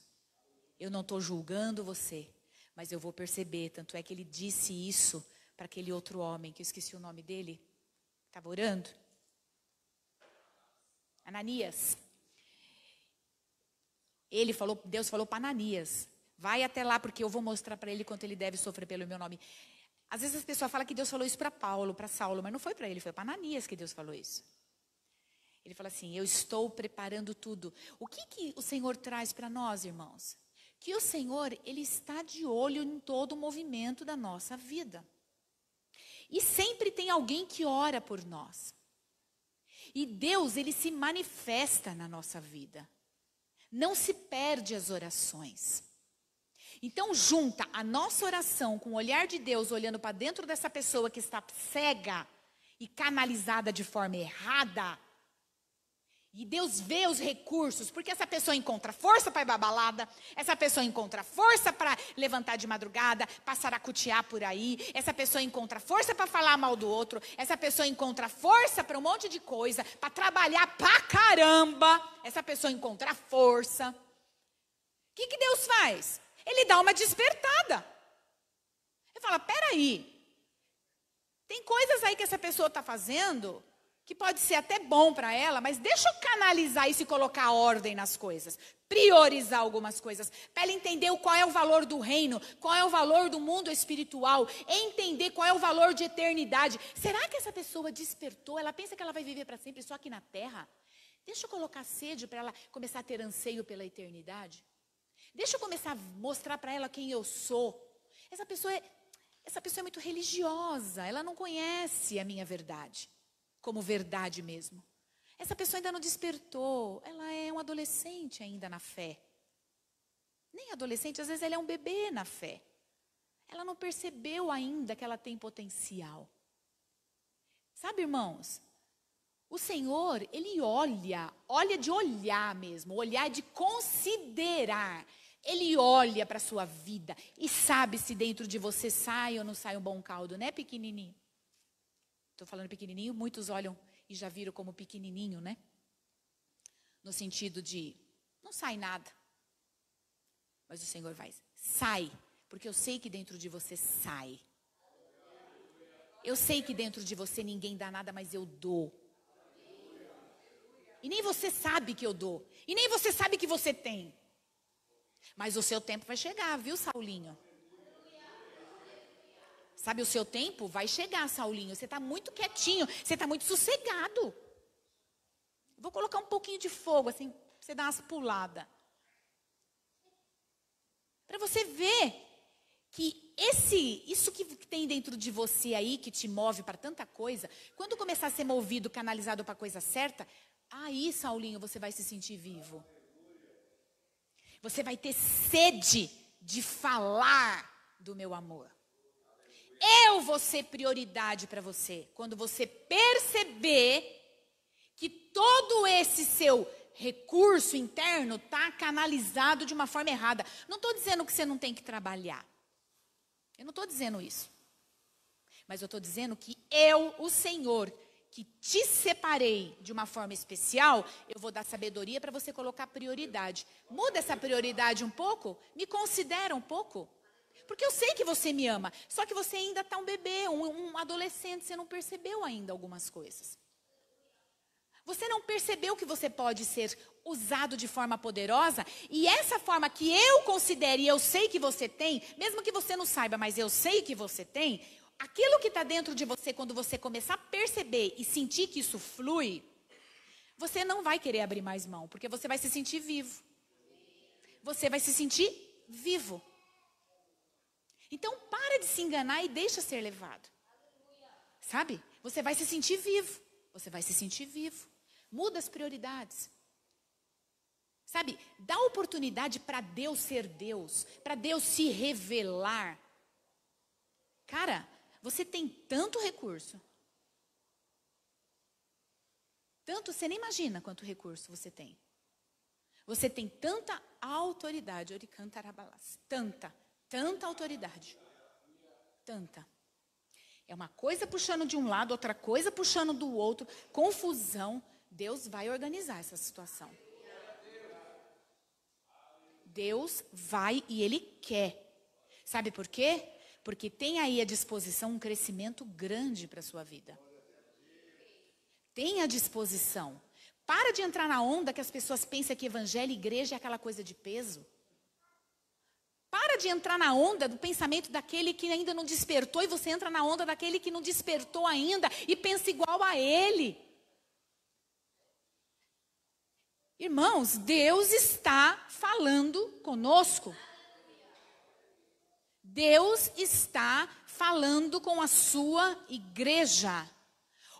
Eu não estou julgando você, mas eu vou perceber, tanto é que ele disse isso para aquele outro homem, que eu esqueci o nome dele, estava orando. Ananias. Deus falou para Ananias, vai até lá porque eu vou mostrar para ele quanto ele deve sofrer pelo meu nome. Às vezes as pessoas falam que Deus falou isso para Paulo, para Saulo, mas não foi para ele, foi para Ananias que Deus falou isso. Ele fala assim, eu estou preparando tudo. O que o Senhor traz para nós, irmãos? Que o Senhor, ele está de olho em todo o movimento da nossa vida. E sempre tem alguém que ora por nós. E Deus, ele se manifesta na nossa vida. Não se perde as orações. Então, junta a nossa oração com o olhar de Deus, olhando para dentro dessa pessoa que está cega e canalizada de forma errada. E Deus vê os recursos, porque essa pessoa encontra força para ir pra balada, essa pessoa encontra força para levantar de madrugada, para saracutear por aí, essa pessoa encontra força para falar mal do outro, essa pessoa encontra força para um monte de coisa, para trabalhar pra caramba, essa pessoa encontra força. O que Deus faz? Ele dá uma despertada. Ele fala, peraí, tem coisas aí que essa pessoa está fazendo que pode ser até bom para ela, mas deixa eu canalizar isso e colocar ordem nas coisas. Priorizar algumas coisas. Para ela entender qual é o valor do reino, qual é o valor do mundo espiritual. Entender qual é o valor de eternidade. Será que essa pessoa despertou? Ela pensa que ela vai viver para sempre só aqui na terra? Deixa eu colocar sede para ela começar a ter anseio pela eternidade. Deixa eu começar a mostrar para ela quem eu sou. Essa pessoa é muito religiosa. Ela não conhece a minha verdade como verdade mesmo. Essa pessoa ainda não despertou. Ela é um adolescente ainda na fé. Nem adolescente, às vezes ela é um bebê na fé. Ela não percebeu ainda que ela tem potencial. Sabe, irmãos? O Senhor, Ele olha de olhar mesmo, olhar de considerar. Ele olha para a sua vida e sabe se dentro de você sai ou não sai um bom caldo, né, pequenininho? Estou falando pequenininho, muitos olham e já viram como pequenininho, né? No sentido de, não sai nada. Mas o Senhor vai, sai, porque eu sei que dentro de você sai. Eu sei que dentro de você ninguém dá nada, mas eu dou. E nem você sabe que eu dou. E nem você sabe que você tem. Mas o seu tempo vai chegar, viu, Saulinho? Sabe, o seu tempo vai chegar, Saulinho. Você está muito quietinho, você está muito sossegado. Vou colocar um pouquinho de fogo, assim, para você dar umas puladas. Para você ver que isso que tem dentro de você aí, que te move para tanta coisa, quando começar a ser movido, canalizado para a coisa certa, aí, Saulinho, você vai se sentir vivo. Você vai ter sede de falar do meu amor. Eu vou ser prioridade para você. Quando você perceber que todo esse seu recurso interno está canalizado de uma forma errada. Não estou dizendo que você não tem que trabalhar. Eu não estou dizendo isso. Mas eu estou dizendo que eu, o Senhor, que te separei de uma forma especial, eu vou dar sabedoria para você colocar prioridade. Muda essa prioridade um pouco, me considera um pouco. Porque eu sei que você me ama, só que você ainda está um bebê, um adolescente, você não percebeu ainda algumas coisas. Você não percebeu que você pode ser usado de forma poderosa, e essa forma que eu considero e eu sei que você tem, mesmo que você não saiba, mas eu sei que você tem, aquilo que está dentro de você, quando você começar a perceber e sentir que isso flui, você não vai querer abrir mais mão, porque você vai se sentir vivo. Você vai se sentir vivo. Então, para de se enganar e deixa ser levado. Sabe? Você vai se sentir vivo. Você vai se sentir vivo. Muda as prioridades. Sabe? Dá oportunidade para Deus ser Deus. Para Deus se revelar. Cara, você tem tanto recurso. Tanto, você nem imagina quanto recurso você tem. Você tem tanta autoridade. Tanta autoridade. Tanta. É uma coisa puxando de um lado, outra coisa puxando do outro. Confusão. Deus vai organizar essa situação. Deus vai e Ele quer. Sabe por quê? Porque tem aí à disposição um crescimento grande para a sua vida. Tem à disposição. Para de entrar na onda que as pessoas pensam que evangelho e igreja é aquela coisa de peso. Para de entrar na onda do pensamento daquele que ainda não despertou e você entra na onda daquele que não despertou ainda e pensa igual a ele. Irmãos, Deus está falando conosco. Deus está falando com a sua igreja.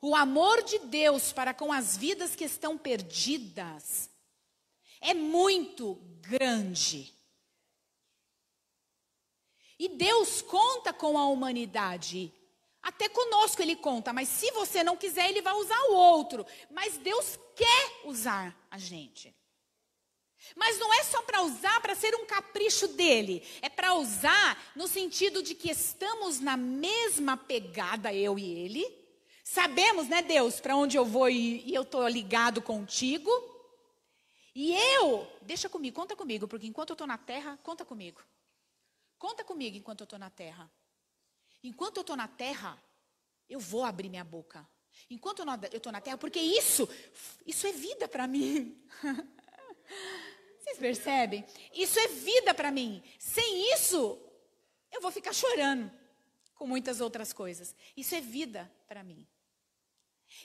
O amor de Deus para com as vidas que estão perdidas é muito grande. E Deus conta com a humanidade. Até conosco ele conta, mas se você não quiser, ele vai usar o outro. Mas Deus quer usar a gente. Mas não é só para usar para ser um capricho dele. É para usar no sentido de que estamos na mesma pegada, eu e ele. Sabemos, né, Deus, para onde eu vou e eu estou ligado contigo. E deixa comigo, conta comigo, porque enquanto eu estou na terra, conta comigo. Conta comigo enquanto eu estou na terra. Enquanto eu estou na terra, eu vou abrir minha boca. Enquanto eu estou na terra, porque isso é vida para mim. Vocês percebem? Isso é vida para mim. Sem isso, eu vou ficar chorando com muitas outras coisas. Isso é vida para mim.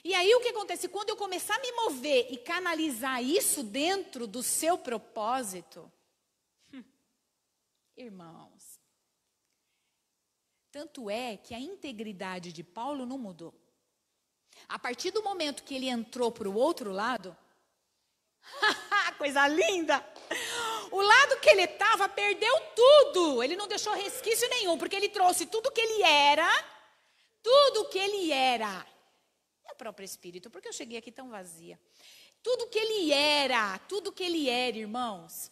E aí o que acontece? Quando eu começar a me mover e canalizar isso dentro do seu propósito, irmãos, tanto é que a integridade de Paulo não mudou. A partir do momento que ele entrou para o outro lado, coisa linda! O lado que ele estava perdeu tudo. Ele não deixou resquício nenhum, porque ele trouxe tudo que ele era. Tudo que ele era. É o próprio Espírito, porque eu cheguei aqui tão vazia. Tudo que ele era, irmãos.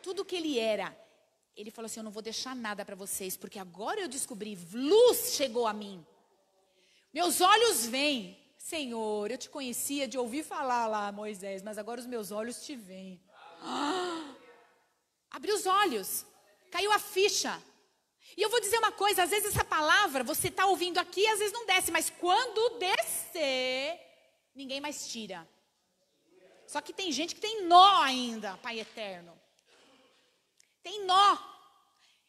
Tudo que ele era. Ele falou assim, eu não vou deixar nada para vocês, porque agora eu descobri, luz chegou a mim. Meus olhos veem. Senhor, eu te conhecia de ouvir falar lá, Moisés, mas agora os meus olhos te veem. Abriu os olhos, caiu a ficha. E eu vou dizer uma coisa, às vezes essa palavra você está ouvindo aqui, às vezes não desce, mas quando descer, ninguém mais tira. Só que tem gente que tem nó ainda, Pai Eterno. Tem nó.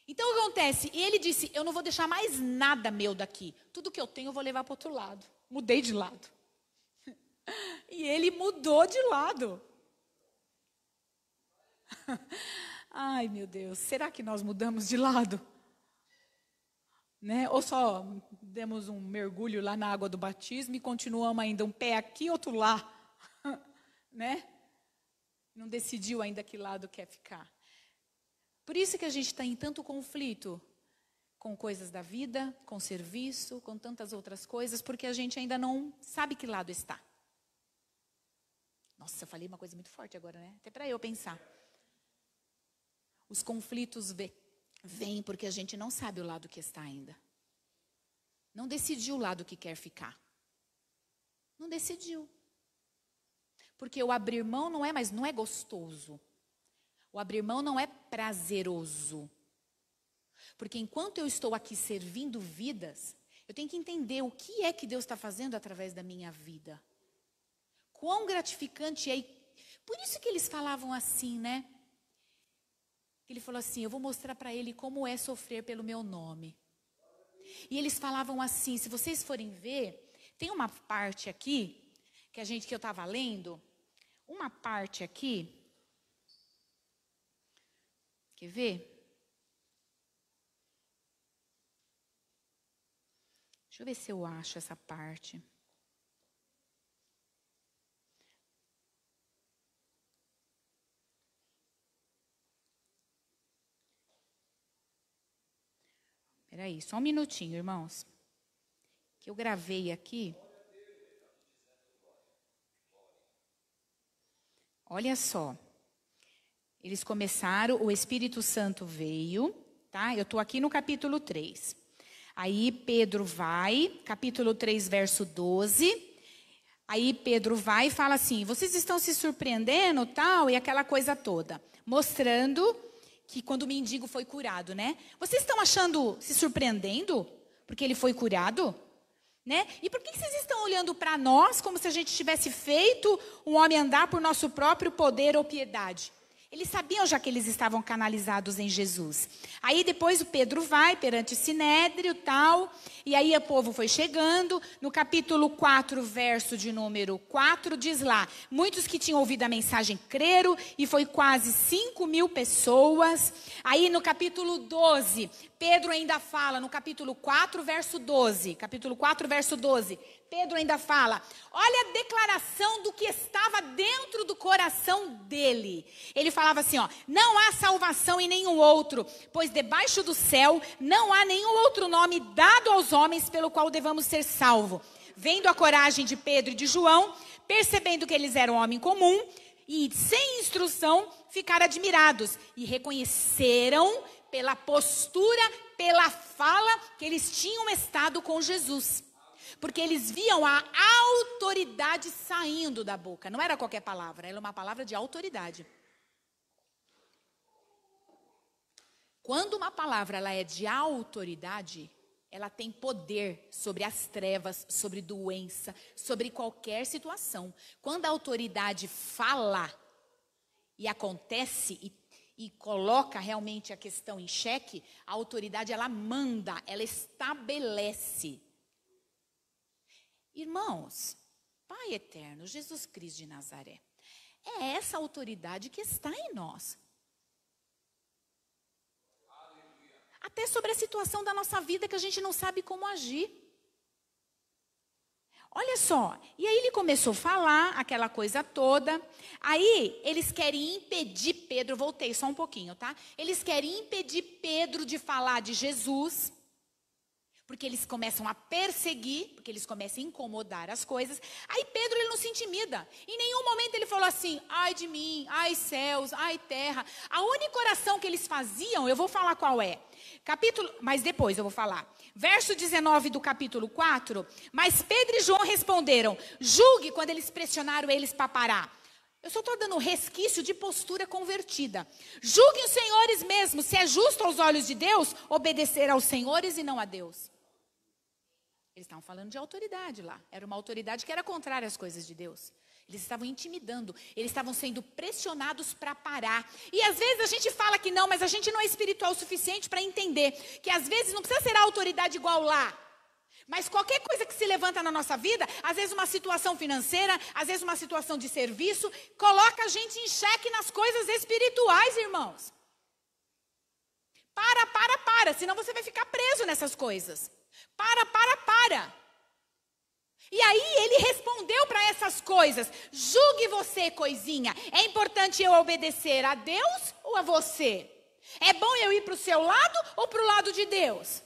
Então o que acontece? E ele disse, eu não vou deixar mais nada meu daqui. Tudo que eu tenho eu vou levar para o outro lado. Mudei de lado. E ele mudou de lado. Ai, meu Deus. Será que nós mudamos de lado? Né? Ou só demos um mergulho lá na água do batismo e continuamos ainda um pé aqui, outro lá. Né? Não decidiu ainda que lado quer ficar. Por isso que a gente está em tanto conflito com coisas da vida, com serviço, com tantas outras coisas, porque a gente ainda não sabe que lado está. Nossa, eu falei uma coisa muito forte agora, né? Até para eu pensar. Os conflitos vêm porque a gente não sabe o lado que está ainda. Não decidiu o lado que quer ficar. Não decidiu. Porque o abrir mão não é gostoso. O abrir mão não é prazeroso. Porque enquanto eu estou aqui servindo vidas, eu tenho que entender o que é que Deus está fazendo através da minha vida. Quão gratificante é. Por isso que eles falavam assim, né? Ele falou assim, eu vou mostrar para ele como é sofrer pelo meu nome. E eles falavam assim, se vocês forem ver, tem uma parte aqui, que eu estava lendo, uma parte aqui, quer ver? Deixa eu ver se eu acho essa parte. Espera aí, só um minutinho, irmãos. Que eu gravei aqui. Olha só. Eles começaram, o Espírito Santo veio, tá? Eu estou aqui no capítulo 3. Aí Pedro vai, capítulo 3, verso 12. Aí Pedro vai e fala assim, vocês estão se surpreendendo, tal, e aquela coisa toda. Mostrando que quando o mendigo foi curado, né? Vocês estão se surpreendendo? Porque ele foi curado? Né? E por que vocês estão olhando para nós como se a gente tivesse feito um homem andar por nosso próprio poder ou piedade? Eles sabiam já que eles estavam canalizados em Jesus. Aí depois o Pedro vai perante o Sinédrio, tal, e aí o povo foi chegando. No capítulo 4, verso de número 4, diz lá, muitos que tinham ouvido a mensagem creram, e foi quase 5.000 pessoas. Aí no capítulo 12, Pedro ainda fala no capítulo 4, verso 12. Capítulo 4, verso 12. Pedro ainda fala, olha a declaração do que estava dentro do coração dele. Ele falava assim, ó, não há salvação em nenhum outro, pois debaixo do céu não há nenhum outro nome dado aos homens pelo qual devamos ser salvos. Vendo a coragem de Pedro e de João, percebendo que eles eram homem comum e sem instrução, ficaram admirados e reconheceram pela postura, pela fala que eles tinham estado com Jesus. Porque eles viam a autoridade saindo da boca. Não era qualquer palavra, era uma palavra de autoridade. Quando uma palavra ela é de autoridade, ela tem poder sobre as trevas, sobre doença, sobre qualquer situação. Quando a autoridade fala e acontece e coloca realmente a questão em xeque, a autoridade ela manda, ela estabelece. Irmãos, Pai eterno, Jesus Cristo de Nazaré, é essa autoridade que está em nós. Até sobre a situação da nossa vida que a gente não sabe como agir. Olha só, e aí ele começou a falar aquela coisa toda. Aí eles querem impedir Pedro, voltei só um pouquinho, tá? Eles querem impedir Pedro de falar de Jesus. Porque eles começam a perseguir, porque eles começam a incomodar as coisas. Aí Pedro, ele não se intimida. Em nenhum momento ele falou assim, ai de mim, ai céus, ai terra. A única oração que eles faziam, eu vou falar qual é. Mas depois eu vou falar. Verso 19 do capítulo 4. Mas Pedro e João responderam, julgue quando eles pressionaram eles para parar. Eu só estou dando resquício de postura convertida. Julguem os senhores mesmo, se é justo aos olhos de Deus, obedecer aos senhores e não a Deus. Eles estavam falando de autoridade lá. Era uma autoridade que era contrária às coisas de Deus. Eles estavam intimidando. Eles estavam sendo pressionados para parar. E às vezes a gente fala que não, mas a gente não é espiritual o suficiente para entender que às vezes não precisa ser a autoridade igual lá. Mas qualquer coisa que se levanta na nossa vida, às vezes uma situação financeira, às vezes uma situação de serviço, coloca a gente em xeque nas coisas espirituais, irmãos. Para, senão você vai ficar preso nessas coisas. Para. E aí ele respondeu para essas coisas, julgue você, coisinha, é importante eu obedecer a Deus ou a você? É bom eu ir para o seu lado ou para o lado de Deus?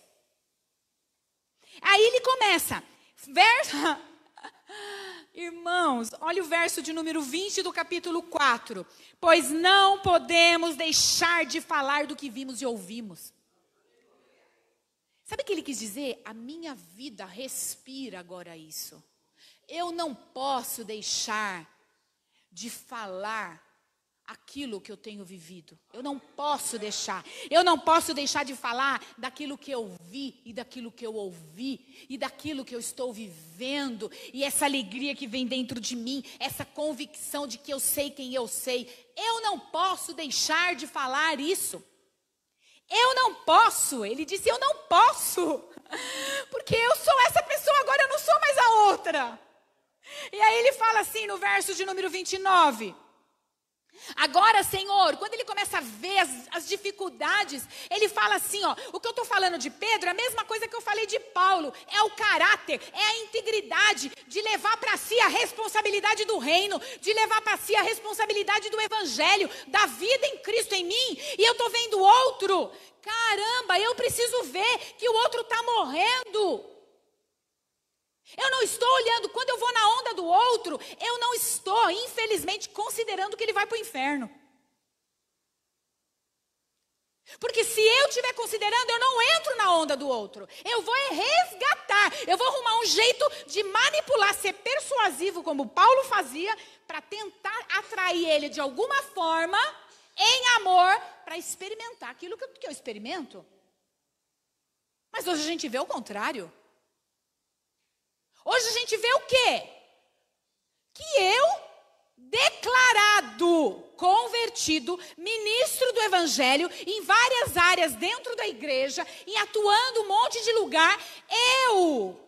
Aí ele começa, irmãos, olha o verso de número 20 do capítulo 4. Pois não podemos deixar de falar do que vimos e ouvimos. Sabe o que ele quis dizer? A minha vida respira agora isso. Eu não posso deixar de falar aquilo que eu tenho vivido. Eu não posso deixar. Eu não posso deixar de falar daquilo que eu vi e daquilo que eu ouvi e daquilo que eu estou vivendo e essa alegria que vem dentro de mim, essa convicção de que eu sei quem eu sei. Eu não posso deixar de falar isso. Eu não posso. Ele disse, eu não posso. Porque eu sou essa pessoa, agora eu não sou mais a outra. E aí ele fala assim no verso de número 29. Agora, Senhor, quando ele começa a ver as dificuldades, ele fala assim, ó, o que eu estou falando de Pedro é a mesma coisa que eu falei de Paulo, é o caráter, é a integridade de levar para si a responsabilidade do reino, de levar para si a responsabilidade do evangelho, da vida em Cristo em mim, e eu estou vendo outro, caramba, eu preciso ver que o outro está morrendo. Eu não estou olhando, quando eu vou na onda do outro, eu não estou, infelizmente, considerando que ele vai para o inferno. Porque se eu estiver considerando, eu não entro na onda do outro. Eu vou resgatar, eu vou arrumar um jeito de manipular, ser persuasivo, como Paulo fazia, para tentar atrair ele de alguma forma, em amor, para experimentar aquilo que eu experimento. Mas hoje a gente vê o contrário. Hoje a gente vê o quê? Que eu, declarado, convertido, ministro do evangelho, em várias áreas dentro da igreja, e atuando um monte de lugar, eu,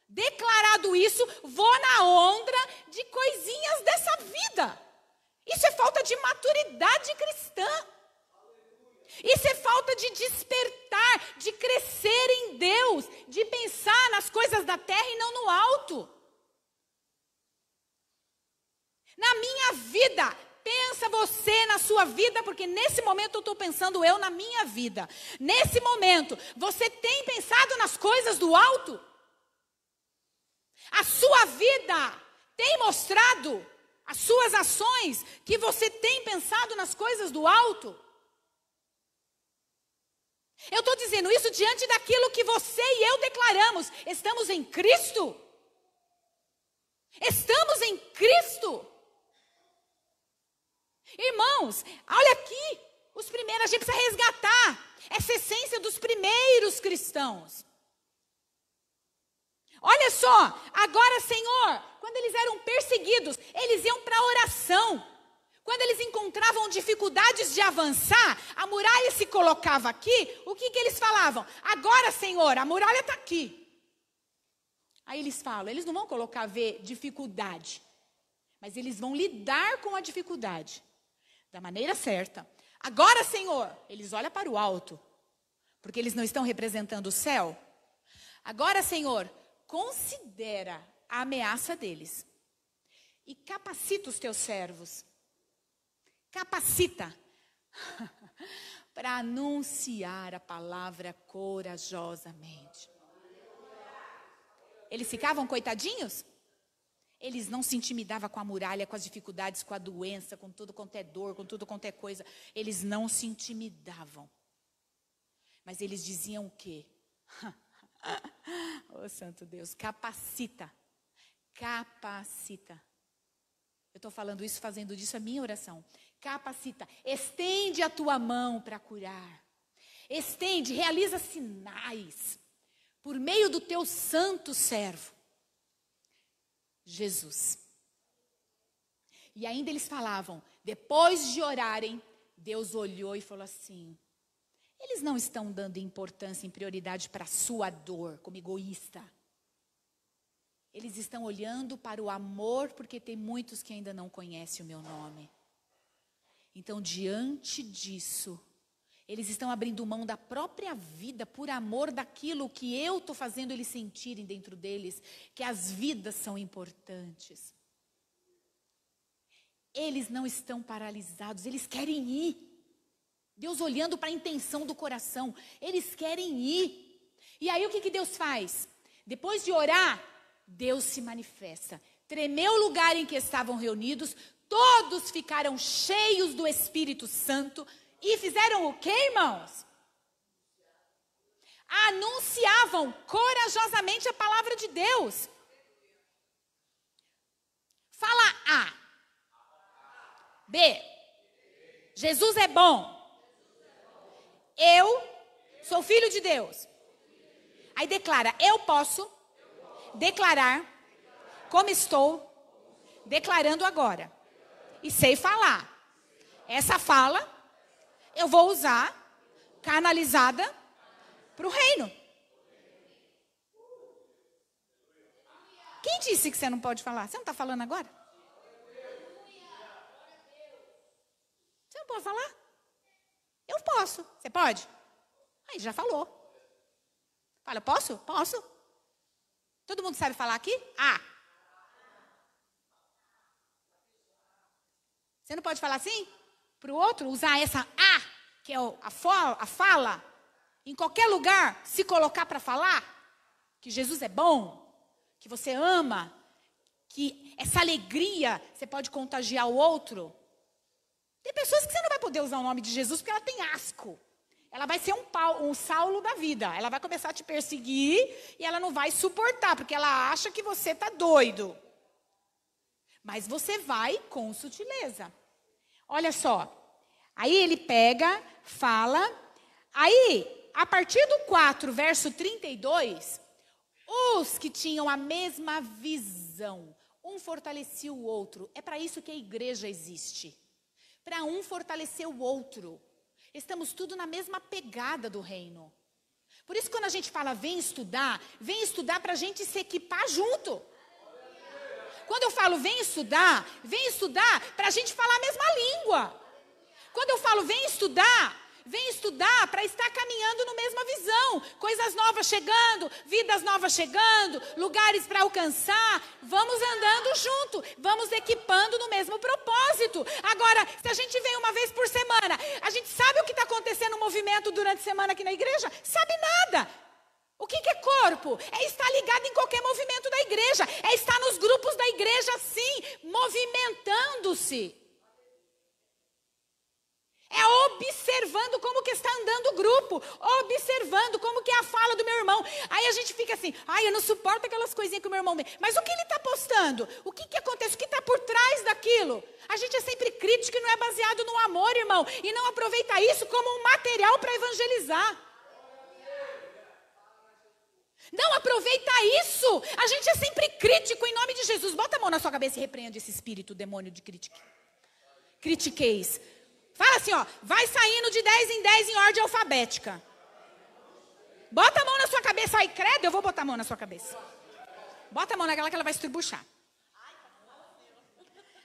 declarado isso, vou na onda de coisinhas dessa vida. Isso é falta de maturidade cristã. Isso é falta de despertar lugar de crescer em Deus, de pensar nas coisas da terra e não no alto. Na minha vida, pensa você na sua vida, porque nesse momento eu estou pensando eu na minha vida. Nesse momento, você tem pensado nas coisas do alto? A sua vida tem mostrado, as suas ações, que você tem pensado nas coisas do alto? Eu estou dizendo isso diante daquilo que você e eu declaramos. Estamos em Cristo? Estamos em Cristo? Irmãos, olha aqui, os primeiros, a gente precisa resgatar essa essência dos primeiros cristãos. Olha só, agora, Senhor, quando eles eram perseguidos, eles iam para a oração. Quando eles encontravam dificuldades de avançar, a muralha se colocava aqui, o que eles falavam? Agora, Senhor, a muralha está aqui. Aí eles falam, eles não vão colocar ver dificuldade, mas eles vão lidar com a dificuldade da maneira certa. Agora, Senhor, eles olham para o alto, porque eles não estão representando o céu. Agora, Senhor, considera a ameaça deles e capacita os teus servos. Capacita para anunciar a palavra corajosamente. Eles ficavam coitadinhos? Eles não se intimidavam com a muralha, com as dificuldades, com a doença, com tudo quanto é dor, com tudo quanto é coisa. Eles não se intimidavam. Mas eles diziam o quê? Oh, santo Deus, capacita. Capacita. Eu estou falando isso, fazendo disso a minha oração. Capacita. Estende a tua mão para curar. Estende, realiza sinais. Por meio do teu santo servo, Jesus. E ainda eles falavam, depois de orarem, Deus olhou e falou assim, eles não estão dando importância e prioridade para a sua dor, como egoísta. Eles estão olhando para o amor, porque tem muitos que ainda não conhecem o meu nome. Então, diante disso, eles estão abrindo mão da própria vida por amor daquilo que eu estou fazendo eles sentirem dentro deles, que as vidas são importantes. Eles não estão paralisados, eles querem ir. Deus olhando para a intenção do coração, eles querem ir. E aí o que Deus faz? Depois de orar, Deus se manifesta. Tremeu o lugar em que estavam reunidos, todos ficaram cheios do Espírito Santo e fizeram o quê, irmãos? Anunciavam corajosamente a palavra de Deus. Fala A. B. Jesus é bom. Eu sou filho de Deus. Aí declara, eu posso declarar como estou declarando agora. E sei falar. Essa fala eu vou usar canalizada para o reino. Quem disse que você não pode falar? Você não está falando agora? Você não pode falar? Eu posso. Você pode? Aí já falou. Fala, posso? Posso. Todo mundo sabe falar aqui? Ah. Você não pode falar assim? Para o outro, usar essa A, que é a fala, em qualquer lugar, se colocar para falar, que Jesus é bom, que você ama, que essa alegria você pode contagiar o outro. Tem pessoas que você não vai poder usar o nome de Jesus porque ela tem asco. Ela vai ser um Saulo da vida. Ela vai começar a te perseguir e ela não vai suportar, porque ela acha que você está doido. Mas você vai com sutileza. Olha só. Aí ele pega, fala. Aí, a partir do 4, verso 32, os que tinham a mesma visão, um fortalecia o outro. É para isso que a igreja existe. Para um fortalecer o outro. Estamos tudo na mesma pegada do reino. Por isso, quando a gente fala vem estudar para a gente se equipar junto. Quando eu falo vem estudar para a gente falar a mesma língua. Quando eu falo vem vem estudar para estar caminhando na mesma visão. Coisas novas chegando, vidas novas chegando, lugares para alcançar. Vamos andando junto, vamos equipando no mesmo propósito. Agora, se a gente vem uma vez por semana, a gente sabe o que está acontecendo no movimento durante a semana aqui na igreja? Sabe nada. O que é corpo? É estar ligado em qualquer movimento da igreja. É estar nos grupos da igreja, sim, movimentando-se. É observando como que está andando o grupo. Observando como que é a fala do meu irmão. Aí a gente fica assim, eu não suporto aquelas coisinhas que o meu irmão... Mas o que ele está postando? O que acontece? O que está por trás daquilo? A gente é sempre crítico e não é baseado no amor, irmão. E não aproveita isso como um material para evangelizar. Não aproveita isso. A gente é sempre crítico em nome de Jesus. Bota a mão na sua cabeça e repreende esse espírito, demônio de critiqueis. Fala assim, vai saindo de 10 em 10 em ordem alfabética. Bota a mão na sua cabeça aí, credo, eu vou botar a mão na sua cabeça. Bota a mão naquela que ela vai estribuchar.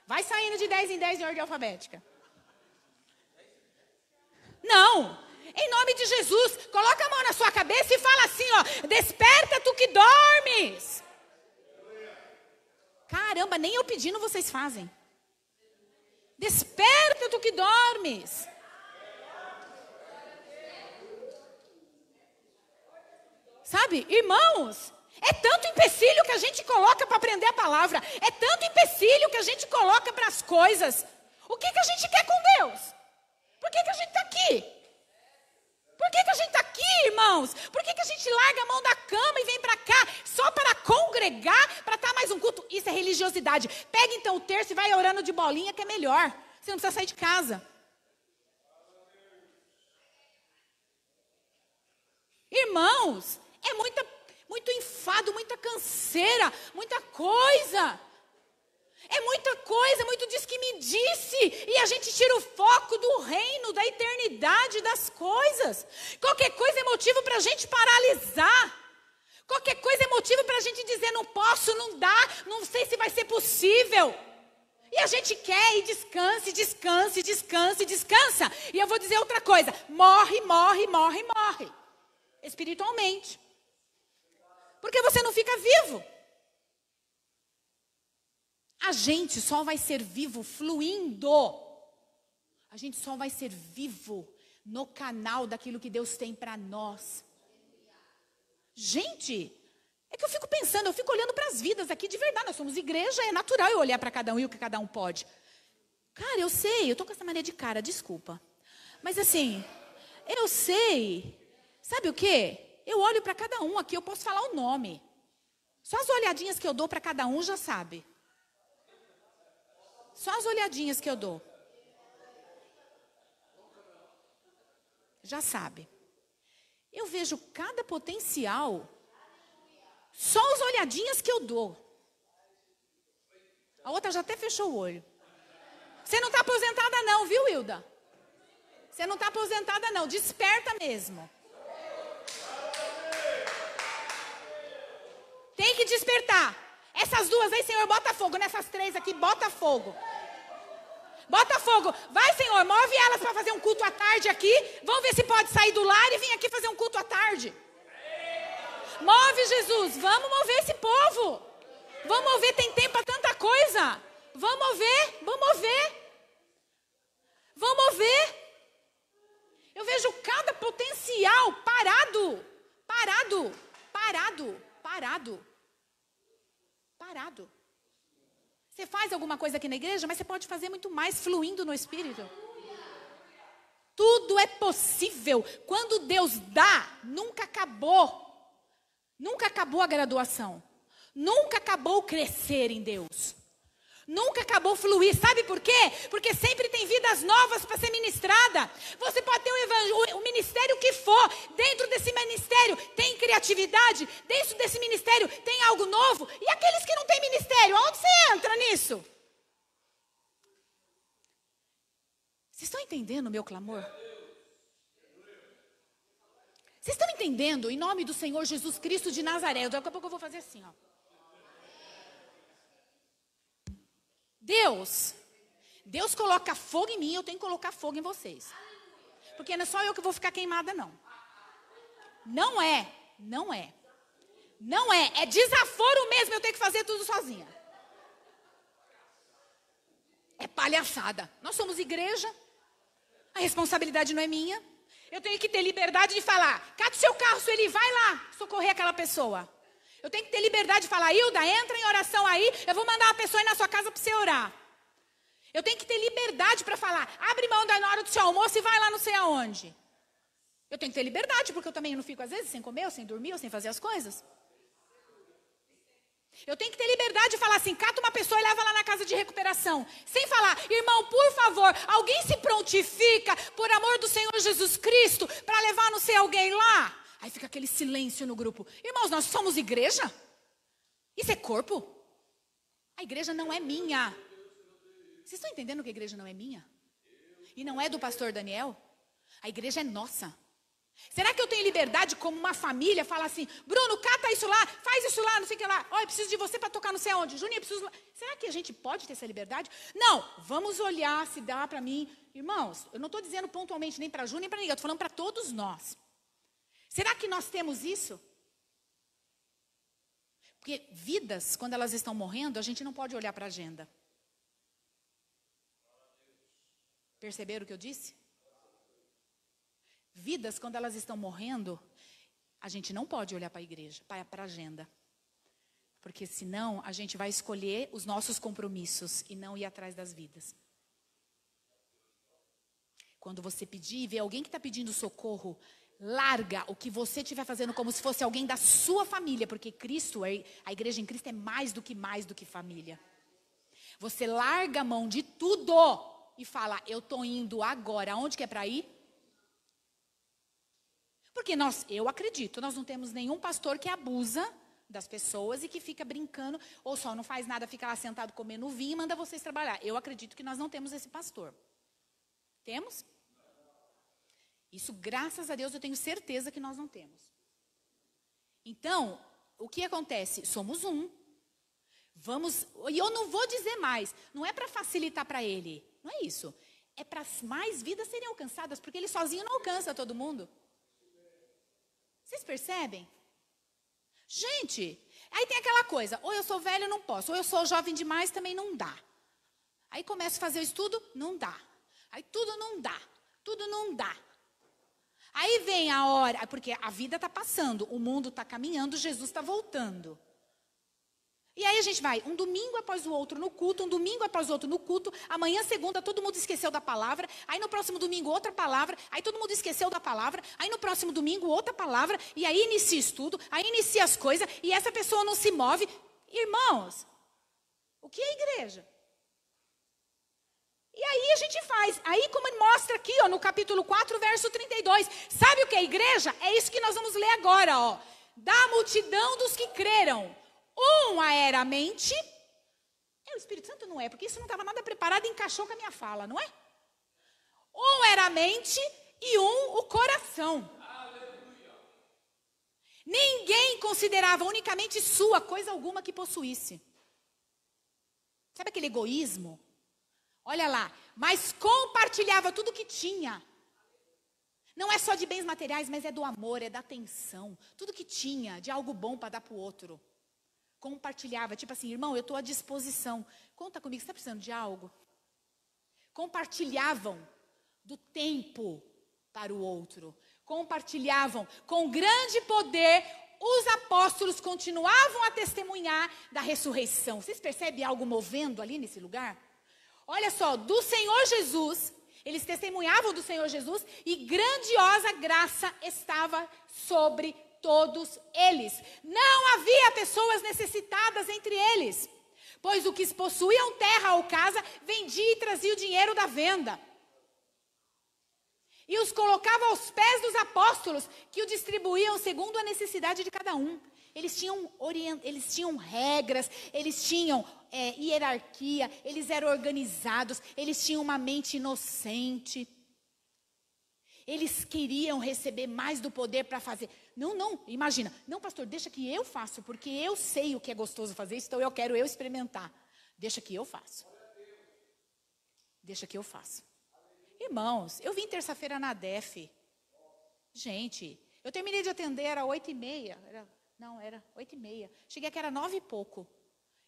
Vai saindo de 10 em 10 em ordem alfabética. Não. Em nome de Jesus, coloca a mão na sua cabeça e fala assim, desperta tu que dormes. Caramba, nem eu pedindo vocês fazem. Desperta tu que dormes. Sabe, irmãos, é tanto empecilho que a gente coloca para aprender a palavra. É tanto empecilho que a gente coloca para as coisas. O que a gente quer com Deus? Por que a gente está aqui? Por que a gente está aqui, irmãos? Por que a gente larga a mão da cama e vem para cá só para congregar, para estar mais um culto? Isso é religiosidade. Pega então o terço e vai orando de bolinha, que é melhor. Você não precisa sair de casa. Irmãos, é muito enfado, muita canseira, muita coisa. É muita coisa, muito diz que me disse. E a gente tira o foco do reino, da eternidade, das coisas. Qualquer coisa é motivo para a gente paralisar. Qualquer coisa é motivo para a gente dizer, não posso, não dá, não sei se vai ser possível. E a gente quer e descanse. E eu vou dizer outra coisa, morre. Espiritualmente. Porque você não fica vivo. A gente só vai ser vivo fluindo. A gente só vai ser vivo no canal daquilo que Deus tem para nós. Gente, é que eu fico pensando, eu fico olhando para as vidas aqui de verdade. Nós somos igreja, é natural eu olhar para cada um e o que cada um pode. Cara, eu sei, eu tô com essa mania de cara, desculpa. Mas assim, eu sei. Sabe o quê? Eu olho para cada um aqui, eu posso falar o nome. Só as olhadinhas que eu dou para cada um já sabe. Só as olhadinhas que eu dou. Já sabe. Eu vejo cada potencial. Só as olhadinhas que eu dou. A outra já até fechou o olho. Você não está aposentada não, viu, Hilda? Você não está aposentada não. Desperta mesmo. Tem que despertar. Essas duas aí, Senhor, bota fogo. Nessas três aqui, bota fogo. Bota fogo. Vai, Senhor, move elas para fazer um culto à tarde aqui. Vamos ver se pode sair do lar e vir aqui fazer um culto à tarde. Move, Jesus. Vamos mover esse povo. Vamos mover, tem tempo para tanta coisa. Vamos mover. Eu vejo cada potencial parado. Você faz alguma coisa aqui na igreja, mas você pode fazer muito mais fluindo no Espírito. Tudo é possível. Quando Deus dá, nunca acabou. Nunca acabou a graduação. Nunca acabou o crescer em Deus. Nunca acabou fluir. Sabe por quê? Porque sempre tem vidas novas para ser ministrada. Você pode ter o ministério que for. Dentro desse ministério tem criatividade. Dentro desse ministério tem algo novo. E aqueles que não têm ministério, aonde você entra nisso? Vocês estão entendendo o meu clamor? Vocês estão entendendo? Em nome do Senhor Jesus Cristo de Nazaré. Daqui a pouco eu vou fazer assim, ó. Deus coloca fogo em mim, eu tenho que colocar fogo em vocês. Porque não é só eu que vou ficar queimada, não. Não é. Não é. Não é. É desaforo mesmo eu ter que fazer tudo sozinha. É palhaçada. Nós somos igreja. A responsabilidade não é minha. Eu tenho que ter liberdade de falar. Cata o seu carro, Sueli, vai lá socorrer aquela pessoa. Eu tenho que ter liberdade de falar. Hilda, entra em oração aí. Eu vou mandar uma pessoa ir na sua casa para você orar. Eu tenho que ter liberdade para falar. Abre mão na hora do seu almoço e vai lá não sei aonde. Eu tenho que ter liberdade, porque eu também não fico às vezes sem comer, ou sem dormir, ou sem fazer as coisas. Eu tenho que ter liberdade de falar assim, cata uma pessoa e leva lá na casa de recuperação. Sem falar, irmão, por favor, alguém se prontifica, por amor do Senhor Jesus Cristo, para levar não sei alguém lá. Aí fica aquele silêncio no grupo. Irmãos, nós somos igreja? Isso é corpo? A igreja não é minha. Vocês estão entendendo que a igreja não é minha? E não é do pastor Daniel? A igreja é nossa. Será que eu tenho liberdade como uma família, falar assim, Bruno, cata isso lá, faz isso lá, não sei o que lá. Olha, eu preciso de você para tocar não sei aonde. Juninho, eu preciso... Será que a gente pode ter essa liberdade? Não, vamos olhar se dá para mim. Irmãos, eu não estou dizendo pontualmente nem para Júnior, nem para ninguém, eu estou falando para todos nós. Será que nós temos isso? Porque vidas, quando elas estão morrendo, a gente não pode olhar para a agenda. Perceberam o que eu disse? Vidas, quando elas estão morrendo, a gente não pode olhar para a igreja, para a agenda. Porque senão a gente vai escolher os nossos compromissos e não ir atrás das vidas. Quando você pedir e ver alguém que está pedindo socorro, larga o que você estiver fazendo como se fosse alguém da sua família. Porque Cristo, a igreja em Cristo é mais do que família. Você larga a mão de tudo e fala, eu estou indo agora. Aonde que é para ir? Porque eu acredito, nós não temos nenhum pastor que abusa das pessoas e que fica brincando, ou só não faz nada, fica lá sentado comendo vinho e manda vocês trabalhar. Eu acredito que nós não temos esse pastor. Temos? Isso, graças a Deus, eu tenho certeza que nós não temos. Então, o que acontece? Somos um. E eu não vou dizer mais, não é para facilitar para ele, não é isso. É para mais vidas serem alcançadas, porque ele sozinho não alcança todo mundo. Vocês percebem? Gente, aí tem aquela coisa, ou eu sou velho, não posso, ou eu sou jovem demais, também não dá. Aí começo a fazer o estudo, não dá. Aí tudo não dá, tudo não dá. Aí vem a hora, porque a vida está passando, o mundo está caminhando, Jesus está voltando. E aí a gente vai, um domingo após o outro no culto, um domingo após o outro no culto, amanhã, segunda, todo mundo esqueceu da palavra, aí no próximo domingo outra palavra, aí todo mundo esqueceu da palavra, aí no próximo domingo outra palavra, e aí inicia estudo, aí inicia as coisas, e essa pessoa não se move. Irmãos, o que é igreja? E aí a gente faz, aí como mostra aqui, ó, no capítulo 4, verso 32, sabe o que é igreja? É isso que nós vamos ler agora, ó. Da multidão dos que creram. Aeramente, o Espírito Santo não é, porque isso não estava nada preparado e encaixou com a minha fala, não é? Era a mente e o coração. Aleluia. Ninguém considerava unicamente sua coisa alguma que possuísse. Sabe aquele egoísmo? Olha lá, mas compartilhava tudo que tinha. Não é só de bens materiais, mas é do amor, é da atenção. Tudo que tinha, de algo bom para dar para o outro. Compartilhava, tipo assim, irmão, eu estou à disposição. Conta comigo, você está precisando de algo? Compartilhavam do tempo para o outro. Compartilhavam com grande poder. Os apóstolos continuavam a testemunhar da ressurreição. Vocês percebem algo movendo ali nesse lugar? Olha só, do Senhor Jesus, eles testemunhavam do Senhor Jesus e grandiosa graça estava sobre todos eles. Não havia pessoas necessitadas entre eles, pois o que possuíam terra ou casa, vendia e trazia o dinheiro da venda. E os colocava aos pés dos apóstolos, que o distribuíam segundo a necessidade de cada um. Eles tinham regras, eles tinham hierarquia, eles eram organizados, eles tinham uma mente inocente. Eles queriam receber mais do poder para fazer. Não, imagina. Não, pastor, deixa que eu faço, porque eu sei o que é gostoso fazer isso, então eu quero experimentar. Deixa que eu faço. Deixa que eu faço. Irmãos, eu vim terça-feira na DEF. Gente, eu terminei de atender, era 8h30. Era 8h30. Cheguei aqui, era 9 e pouco.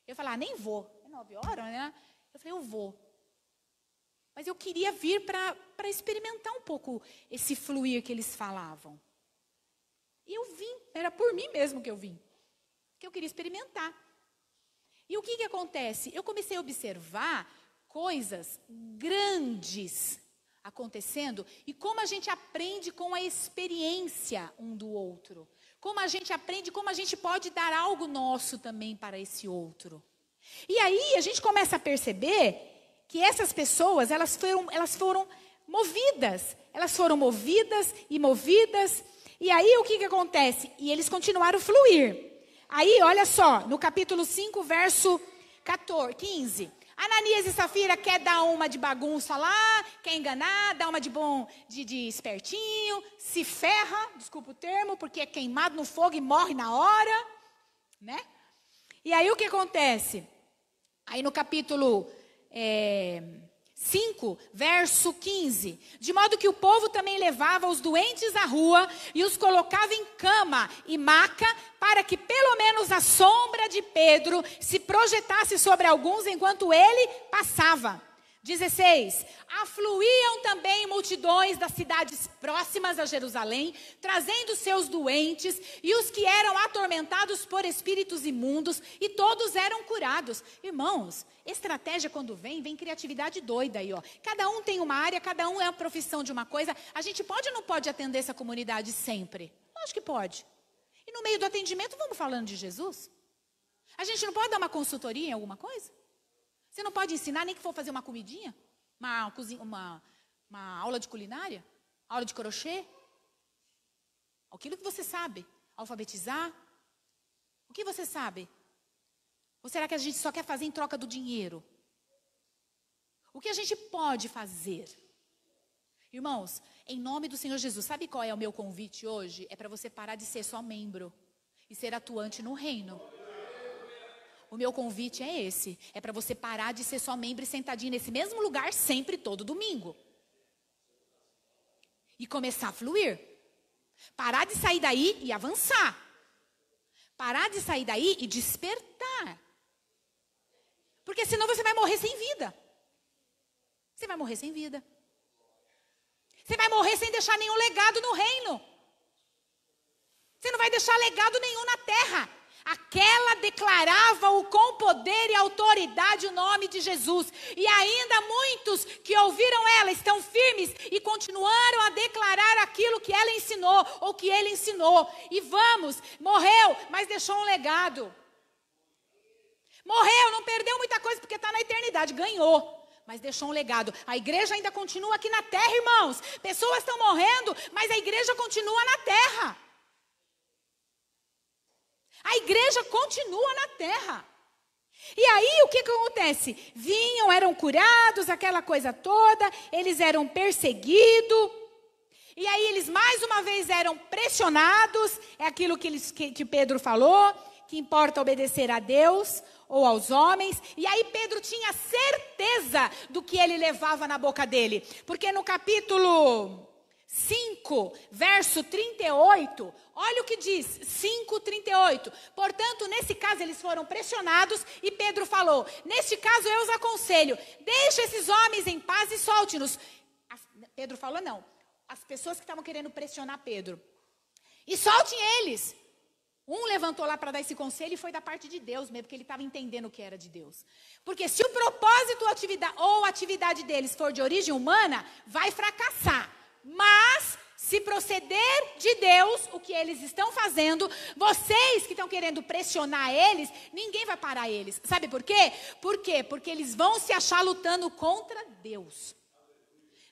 Eu falei, nem vou. É 9 horas, né? Eu falei, eu vou. Mas eu queria vir para experimentar um pouco esse fluir que eles falavam. E eu vim, era por mim mesmo que eu vim. Que eu queria experimentar. E o que acontece? Eu comecei a observar coisas grandes acontecendo e como a gente aprende com a experiência um do outro. Como a gente aprende, como a gente pode dar algo nosso também para esse outro. E aí a gente começa a perceber que essas pessoas, elas foram movidas. Elas foram movidas. E aí o que acontece? E eles continuaram a fluir. Aí, olha só, no capítulo 5, verso 15. Ananias e Safira quer dar uma de bagunça lá, quer enganar, dá uma de espertinho, se ferra, desculpa o termo, porque é queimado no fogo e morre na hora, né? E aí o que acontece? Aí no capítulo 5, verso 15. De modo que o povo também levava os doentes à rua e os colocava em cama e maca, para que pelo menos a sombra de Pedro se projetasse sobre alguns enquanto ele passava. 16. Afluíam também multidões das cidades próximas a Jerusalém, trazendo seus doentes e os que eram atormentados por espíritos imundos, e todos eram curados. Irmãos, estratégia quando vem criatividade doida aí, ó. Cada um tem uma área, cada um é uma profissão de uma coisa. A gente pode ou não pode atender essa comunidade sempre? Acho que pode. E no meio do atendimento, vamos falando de Jesus? A gente não pode dar uma consultoria em alguma coisa? Você não pode ensinar, nem que for fazer uma comidinha? Uma aula de culinária? Aula de crochê? Aquilo que você sabe. Alfabetizar? O que você sabe? Ou será que a gente só quer fazer em troca do dinheiro? O que a gente pode fazer? Irmãos, em nome do Senhor Jesus, sabe qual é o meu convite hoje? É para você parar de ser só membro e ser atuante no reino. O meu convite é esse. É para você parar de ser só membro e sentadinho nesse mesmo lugar sempre, todo domingo. E começar a fluir. Parar de sair daí e avançar. Parar de sair daí e despertar. Porque senão você vai morrer sem vida. Você vai morrer sem vida. Você vai morrer sem deixar nenhum legado no reino. Você não vai deixar legado nenhum na terra. Aquela declarava-o com poder e autoridade o nome de Jesus. E ainda muitos que ouviram ela estão firmes e continuaram a declarar aquilo que ela ensinou, ou que ele ensinou. E morreu, mas deixou um legado. Morreu, não perdeu muita coisa porque está na eternidade, ganhou. Mas deixou um legado. A igreja ainda continua aqui na terra, irmãos. Pessoas estão morrendo, mas a igreja continua na terra. A igreja continua na terra. E aí, o que acontece? Vinham, eram curados, aquela coisa toda. Eles eram perseguidos. E aí, eles mais uma vez eram pressionados. É aquilo que Pedro falou, que importa obedecer a Deus ou aos homens. E aí, Pedro tinha certeza do que ele levava na boca dele. Porque no capítulo 5, verso 38, olha o que diz, 5:38. Portanto, nesse caso eles foram pressionados e Pedro falou, neste caso eu os aconselho, deixe esses homens em paz e solte-nos. Pedro falou não, as pessoas que estavam querendo pressionar Pedro, e soltem eles. Um levantou lá para dar esse conselho e foi da parte de Deus mesmo, porque ele estava entendendo o que era de Deus. Porque se o propósito ou atividade deles for de origem humana, vai fracassar. Mas, se proceder de Deus, o que eles estão fazendo, vocês que estão querendo pressionar eles, ninguém vai parar eles. Sabe por quê? Por quê? Porque eles vão se achar lutando contra Deus.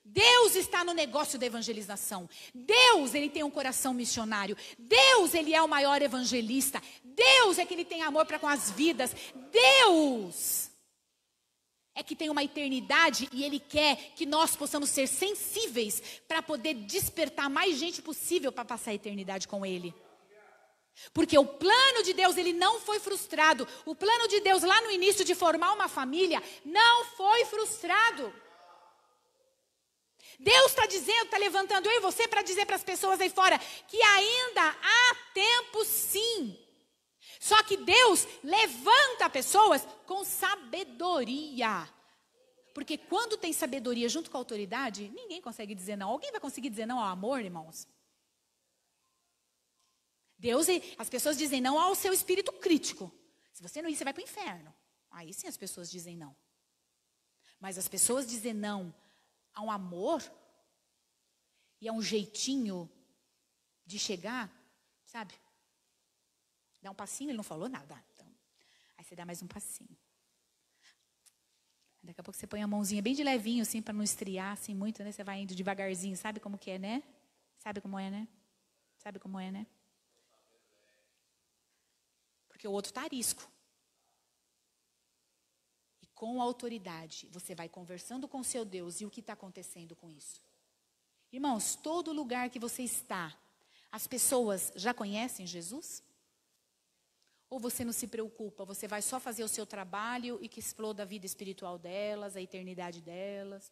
Deus está no negócio da evangelização. Deus, ele tem um coração missionário. Deus, ele é o maior evangelista. Deus é que ele tem amor para com as vidas. Deus é que tem uma eternidade e ele quer que nós possamos ser sensíveis para poder despertar mais gente possível para passar a eternidade com ele. Porque o plano de Deus, ele não foi frustrado. O plano de Deus lá no início de formar uma família não foi frustrado. Deus está dizendo, está levantando eu e você para dizer para as pessoas aí fora que ainda há tempo sim. Só que Deus levanta pessoas com sabedoria. Porque quando tem sabedoria junto com a autoridade, ninguém consegue dizer não. Alguém vai conseguir dizer não ao amor, irmãos? As pessoas dizem não ao seu espírito crítico. Se você não ir, você vai para o inferno. Aí sim as pessoas dizem não. Mas as pessoas dizem não a um amor e a um jeitinho de chegar, sabe? Dá um passinho, ele não falou nada. Então, aí você dá mais um passinho. Daqui a pouco você põe a mãozinha bem de levinho, assim, para não estriar assim muito, né? Você vai indo devagarzinho, sabe como que é, né? Sabe como é, né? Sabe como é, né? Porque o outro está a risco. E com a autoridade, você vai conversando com o seu Deus e o que está acontecendo com isso. Irmãos, todo lugar que você está, as pessoas já conhecem Jesus? Ou você não se preocupa, você vai só fazer o seu trabalho e que exploda a vida espiritual delas, a eternidade delas?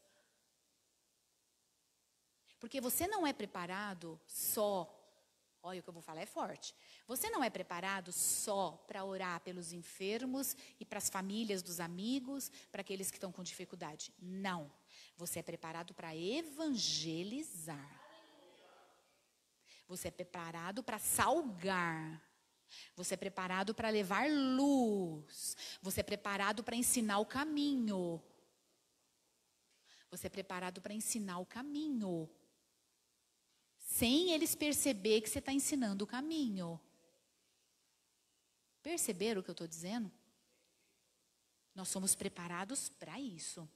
Porque você não é preparado só, olha o que eu vou falar é forte, você não é preparado só para orar pelos enfermos e para as famílias dos amigos, para aqueles que estão com dificuldade. Não, você é preparado para evangelizar. Você é preparado para salgar. Você é preparado para levar luz. Você é preparado para ensinar o caminho. Você é preparado para ensinar o caminho. Sem eles perceber que você está ensinando o caminho. Perceberam o que eu estou dizendo? Nós somos preparados para isso.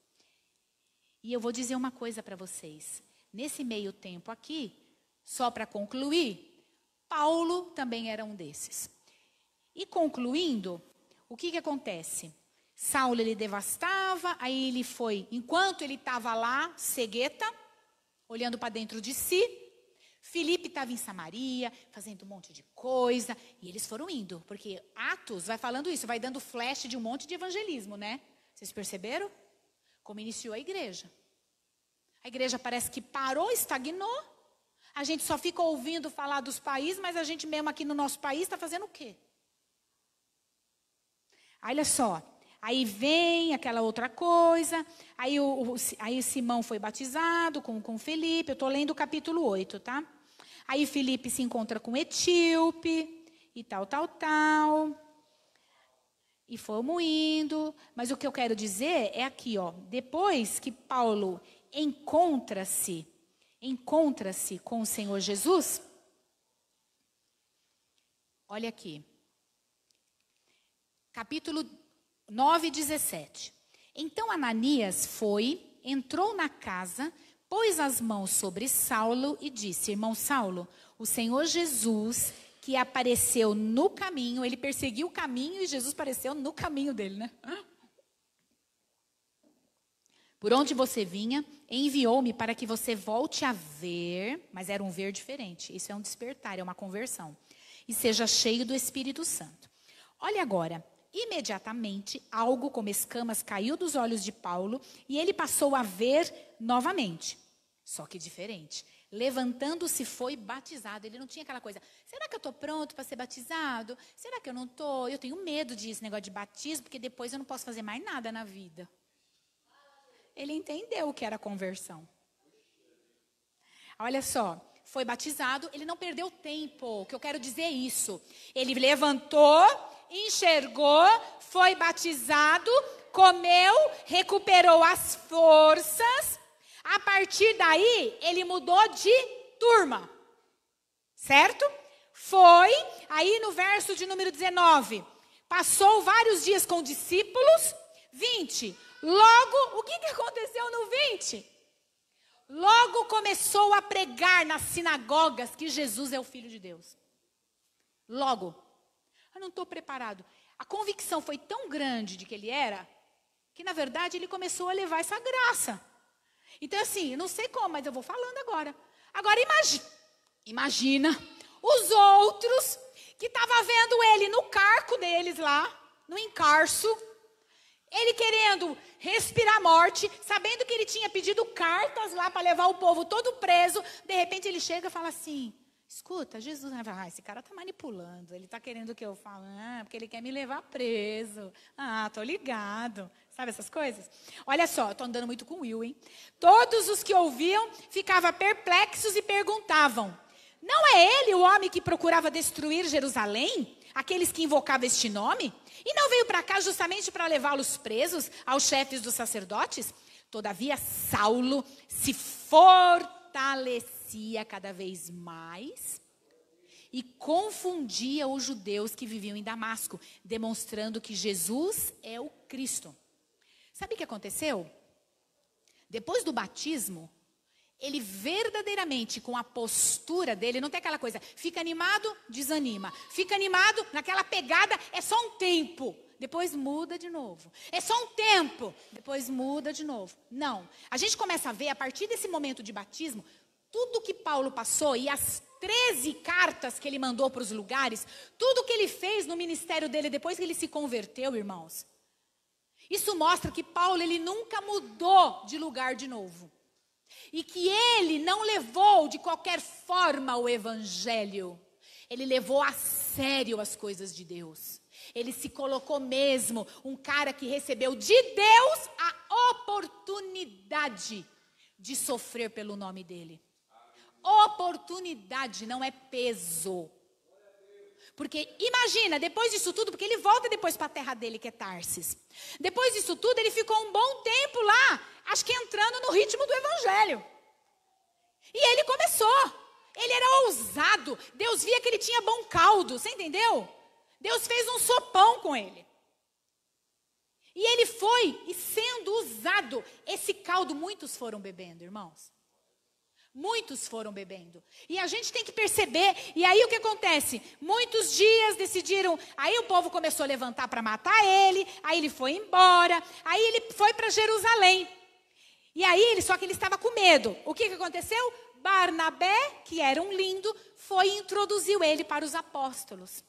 E eu vou dizer uma coisa para vocês. Nesse meio tempo aqui, só para concluir, Paulo também era um desses. E concluindo, o que acontece? Saulo ele devastava, aí ele foi, enquanto ele estava lá, cegueta, olhando para dentro de si. Filipe estava em Samaria, fazendo um monte de coisa, e eles foram indo, porque Atos vai falando isso, vai dando flash de um monte de evangelismo, né? Vocês perceberam? Como iniciou a igreja. A igreja parece que parou, estagnou. A gente só fica ouvindo falar dos países, mas a gente mesmo aqui no nosso país está fazendo o quê? Olha só, aí vem aquela outra coisa, aí o Simão foi batizado com Filipe, eu estou lendo o capítulo 8, tá? Aí Filipe se encontra com Etíope e tal. E fomos indo, mas o que eu quero dizer é aqui, ó, depois que Paulo encontra-se com o Senhor Jesus, olha aqui, capítulo 9, 17. Então Ananias entrou na casa, pôs as mãos sobre Saulo e disse: irmão Saulo, o Senhor Jesus que apareceu no caminho, ele perseguiu o caminho e Jesus apareceu no caminho dele, né? Por onde você vinha, enviou-me para que você volte a ver, mas era um ver diferente. Isso é um despertar, é uma conversão. E seja cheio do Espírito Santo. Olha agora, imediatamente algo como escamas caiu dos olhos de Paulo e ele passou a ver novamente. Só que diferente. Levantando-se foi batizado. Ele não tinha aquela coisa, será que eu estou pronto para ser batizado? Será que eu não estou? Eu tenho medo disso, negócio de batismo, porque depois eu não posso fazer mais nada na vida. Ele entendeu o que era conversão. Olha só, foi batizado, ele não perdeu tempo. O que eu quero dizer é isso. Ele levantou, enxergou, foi batizado, comeu, recuperou as forças. A partir daí, ele mudou de turma. Certo? Foi, aí no verso de número 19, passou vários dias com discípulos. 20. Logo, o que aconteceu no 20? Logo começou a pregar nas sinagogas que Jesus é o Filho de Deus. Logo. Eu não estou preparado. A convicção foi tão grande de que ele era, que na verdade ele começou a levar essa graça. Então assim, não sei como, mas eu vou falando agora. Agora imagina os outros que estavam vendo ele no carco deles lá, no encarço. Ele querendo respirar morte, sabendo que ele tinha pedido cartas lá para levar o povo todo preso. De repente ele chega e fala assim, escuta, Jesus vai falar, esse cara está manipulando, ele está querendo que eu fale, porque ele quer me levar preso. Tô ligado. Sabe essas coisas? Olha só, estou andando muito com o Will, hein? Todos os que ouviam ficavam perplexos e perguntavam, não é ele o homem que procurava destruir Jerusalém? Aqueles que invocavam este nome? E não veio para cá justamente para levá-los presos aos chefes dos sacerdotes? Todavia, Saulo se fortalecia cada vez mais e confundia os judeus que viviam em Damasco, demonstrando que Jesus é o Cristo. Sabe o que aconteceu? Depois do batismo, ele verdadeiramente, com a postura dele, não tem aquela coisa, fica animado, desanima. Fica animado, naquela pegada, é só um tempo. Depois muda de novo. É só um tempo, depois muda de novo. Não. A gente começa a ver, a partir desse momento de batismo, tudo que Paulo passou e as 13 cartas que ele mandou para os lugares, tudo que ele fez no ministério dele depois que ele se converteu, irmãos. Isso mostra que Paulo, ele nunca mudou de lugar de novo. E que ele não levou de qualquer forma o evangelho. Ele levou a sério as coisas de Deus. Ele se colocou mesmo um cara que recebeu de Deus a oportunidade de sofrer pelo nome dele. Oportunidade, não é peso. Porque imagina, depois disso tudo, porque ele volta depois para a terra dele, que é Tarsis. Depois disso tudo, ele ficou um bom tempo lá, acho que entrando no ritmo do evangelho. E ele começou. Ele era ousado. Deus via que ele tinha bom caldo, você entendeu? Deus fez um sopão com ele. E ele foi, e sendo usado, esse caldo, muitos foram bebendo, irmãos. Muitos foram bebendo. E a gente tem que perceber. E aí o que acontece? Muitos dias decidiram. Aí o povo começou a levantar para matar ele. Aí ele foi embora. Aí ele foi para Jerusalém. E aí, só que ele estava com medo. O que aconteceu? Barnabé, que era um lindo, foi e introduziu ele para os apóstolos.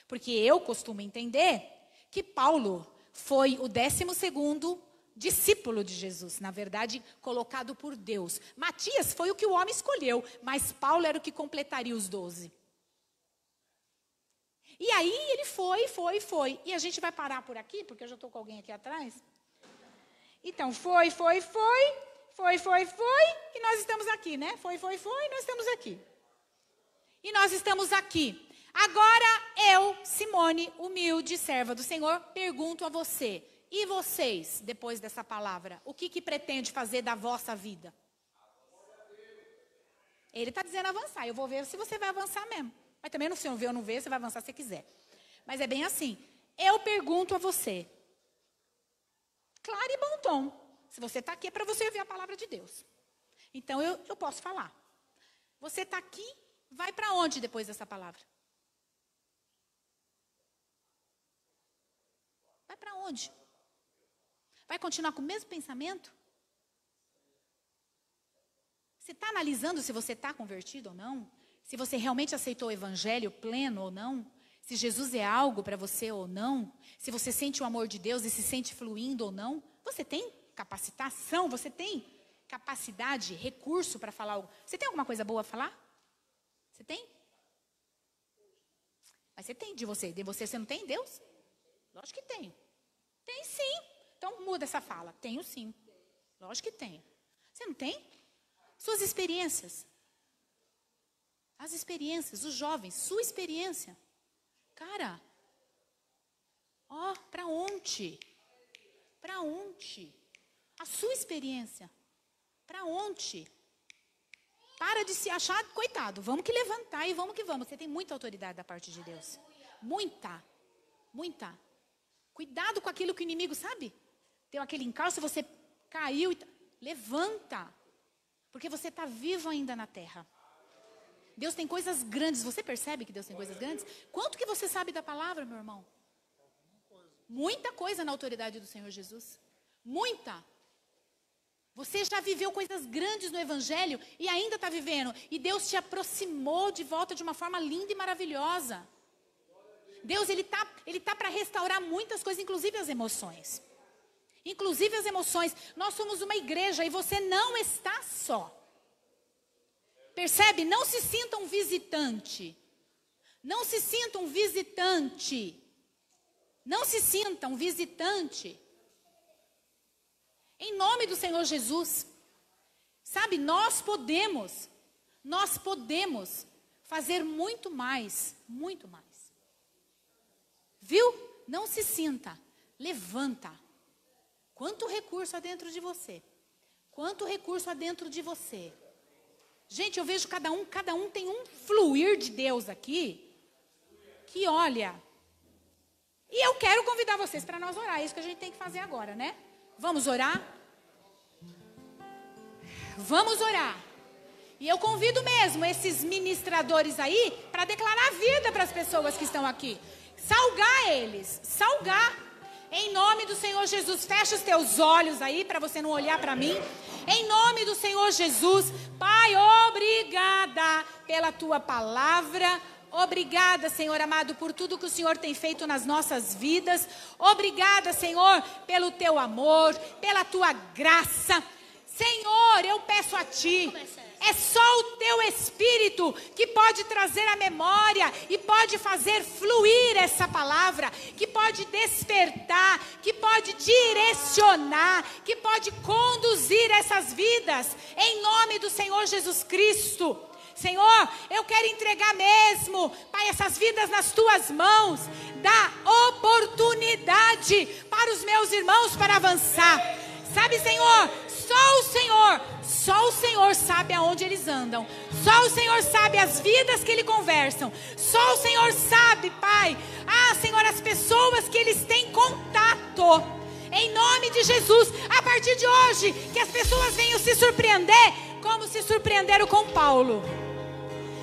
Porque eu costumo entender que Paulo foi o 12º discípulo de Jesus, na verdade, colocado por Deus. Matias foi o que o homem escolheu, mas Paulo era o que completaria os 12. E aí ele foi. E a gente vai parar por aqui, porque eu já estou com alguém aqui atrás. Então, foi, e nós estamos aqui, né? Foi, e nós estamos aqui. E nós estamos aqui. Agora eu, Simone, humilde serva do Senhor, pergunto a você. E vocês, depois dessa palavra, o que pretende fazer da vossa vida? Ele está dizendo avançar. Eu vou ver se você vai avançar mesmo. Mas também no senhor vê ou não vê, você vai avançar se quiser. Mas é bem assim. Eu pergunto a você. Claro e bom tom. Se você está aqui é para você ouvir a palavra de Deus. Então eu posso falar. Você está aqui, vai para onde depois dessa palavra? Vai para onde? Vai continuar com o mesmo pensamento? Você está analisando se você está convertido ou não? Se você realmente aceitou o evangelho pleno ou não? Se Jesus é algo para você ou não? Se você sente o amor de Deus e se sente fluindo ou não? Você tem capacitação? Você tem capacidade, recurso para falar algo? Você tem alguma coisa boa a falar? Você tem? Mas você tem de você. De você não tem Deus? Lógico que tem. Tem sim. Então muda essa fala. Tenho sim. Lógico que tenho. Você não tem? Suas experiências. As experiências, os jovens, sua experiência. Cara, para onde? Para onde? A sua experiência. Para onde? Para de se achar, coitado, vamos que levantar e vamos que vamos. Você tem muita autoridade da parte de Deus. Muita. Cuidado com aquilo que o inimigo, sabe? Tem aquele encalço, você caiu. Levanta. Porque você está vivo ainda na terra. Deus tem coisas grandes. Você percebe que Deus tem coisas grandes? Quanto que você sabe da palavra, meu irmão? Muita coisa na autoridade do Senhor Jesus. Muita. Você já viveu coisas grandes no Evangelho e ainda está vivendo. E Deus te aproximou de volta de uma forma linda e maravilhosa. Deus, Ele tá para restaurar muitas coisas, inclusive as emoções. inclusive as emoções. Nós somos uma igreja e você não está só. Percebe? Não se sinta um visitante. Não se sinta um visitante. Não se sinta um visitante. Em nome do Senhor Jesus. Sabe, nós podemos fazer muito mais, muito mais. Viu? Não se sinta, levanta. Quanto recurso há dentro de você? Quanto recurso há dentro de você? Gente, eu vejo cada um tem um fluir de Deus aqui, que olha. E eu quero convidar vocês para nós orar, é isso que a gente tem que fazer agora, né? Vamos orar? Vamos orar. E eu convido mesmo esses ministradores aí para declarar vida para as pessoas que estão aqui. Salgar eles, salgar. Em nome do Senhor Jesus, fecha os teus olhos aí para você não olhar para mim. Em nome do Senhor Jesus, Pai, obrigada pela tua palavra. Obrigada, Senhor amado, por tudo que o Senhor tem feito nas nossas vidas. Obrigada, Senhor, pelo teu amor, pela tua graça. Senhor, eu peço a Ti, é só o Teu Espírito que pode trazer a memória e pode fazer fluir essa palavra, que pode despertar, que pode direcionar, que pode conduzir essas vidas, em nome do Senhor Jesus Cristo. Senhor, eu quero entregar mesmo, Pai, essas vidas nas Tuas mãos, dá oportunidade para os meus irmãos para avançar. Sabe, Senhor, só o Senhor sabe aonde eles andam. Só o Senhor sabe as vidas que eles conversam. Só o Senhor sabe, Pai, Senhor, as pessoas que eles têm contato. Em nome de Jesus, a partir de hoje, que as pessoas venham se surpreender, como se surpreenderam com Paulo.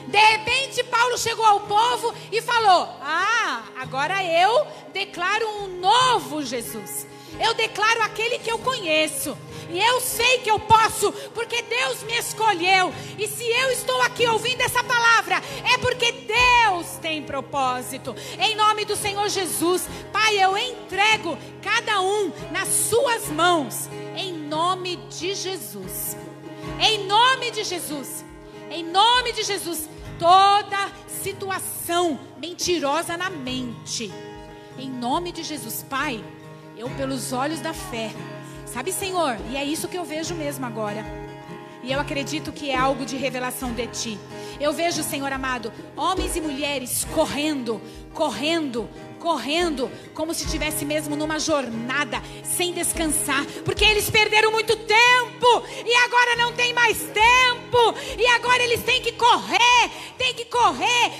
De repente, Paulo chegou ao povo e falou: agora eu declaro um novo Jesus. Eu declaro aquele que eu conheço. E eu sei que eu posso, porque Deus me escolheu. E se eu estou aqui ouvindo essa palavra, é porque Deus tem propósito. Em nome do Senhor Jesus, Pai, eu entrego cada um nas suas mãos. Em nome de Jesus. Em nome de Jesus. Em nome de Jesus. Toda situação mentirosa na mente. Em nome de Jesus, Pai, eu pelos olhos da fé. Sabe, Senhor, e é isso que eu vejo mesmo agora. E eu acredito que é algo de revelação de Ti. Eu vejo, Senhor amado, homens e mulheres correndo, como se estivesse mesmo numa jornada, sem descansar, porque eles perderam muito tempo, e agora não tem mais tempo, e agora eles têm que correr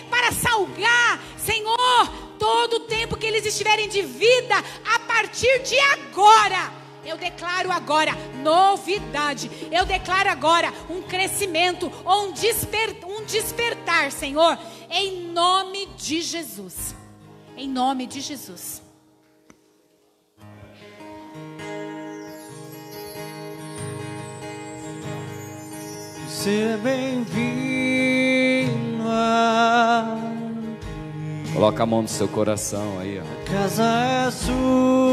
para salgar, Senhor, todo o tempo que eles estiverem de vida, a partir de agora. Eu declaro agora novidade. Eu declaro agora um crescimento, ou um despertar, Senhor, em nome de Jesus. Em nome de Jesus. Você é bem-vindo. Coloca a mão no seu coração aí, ó. A casa é sua.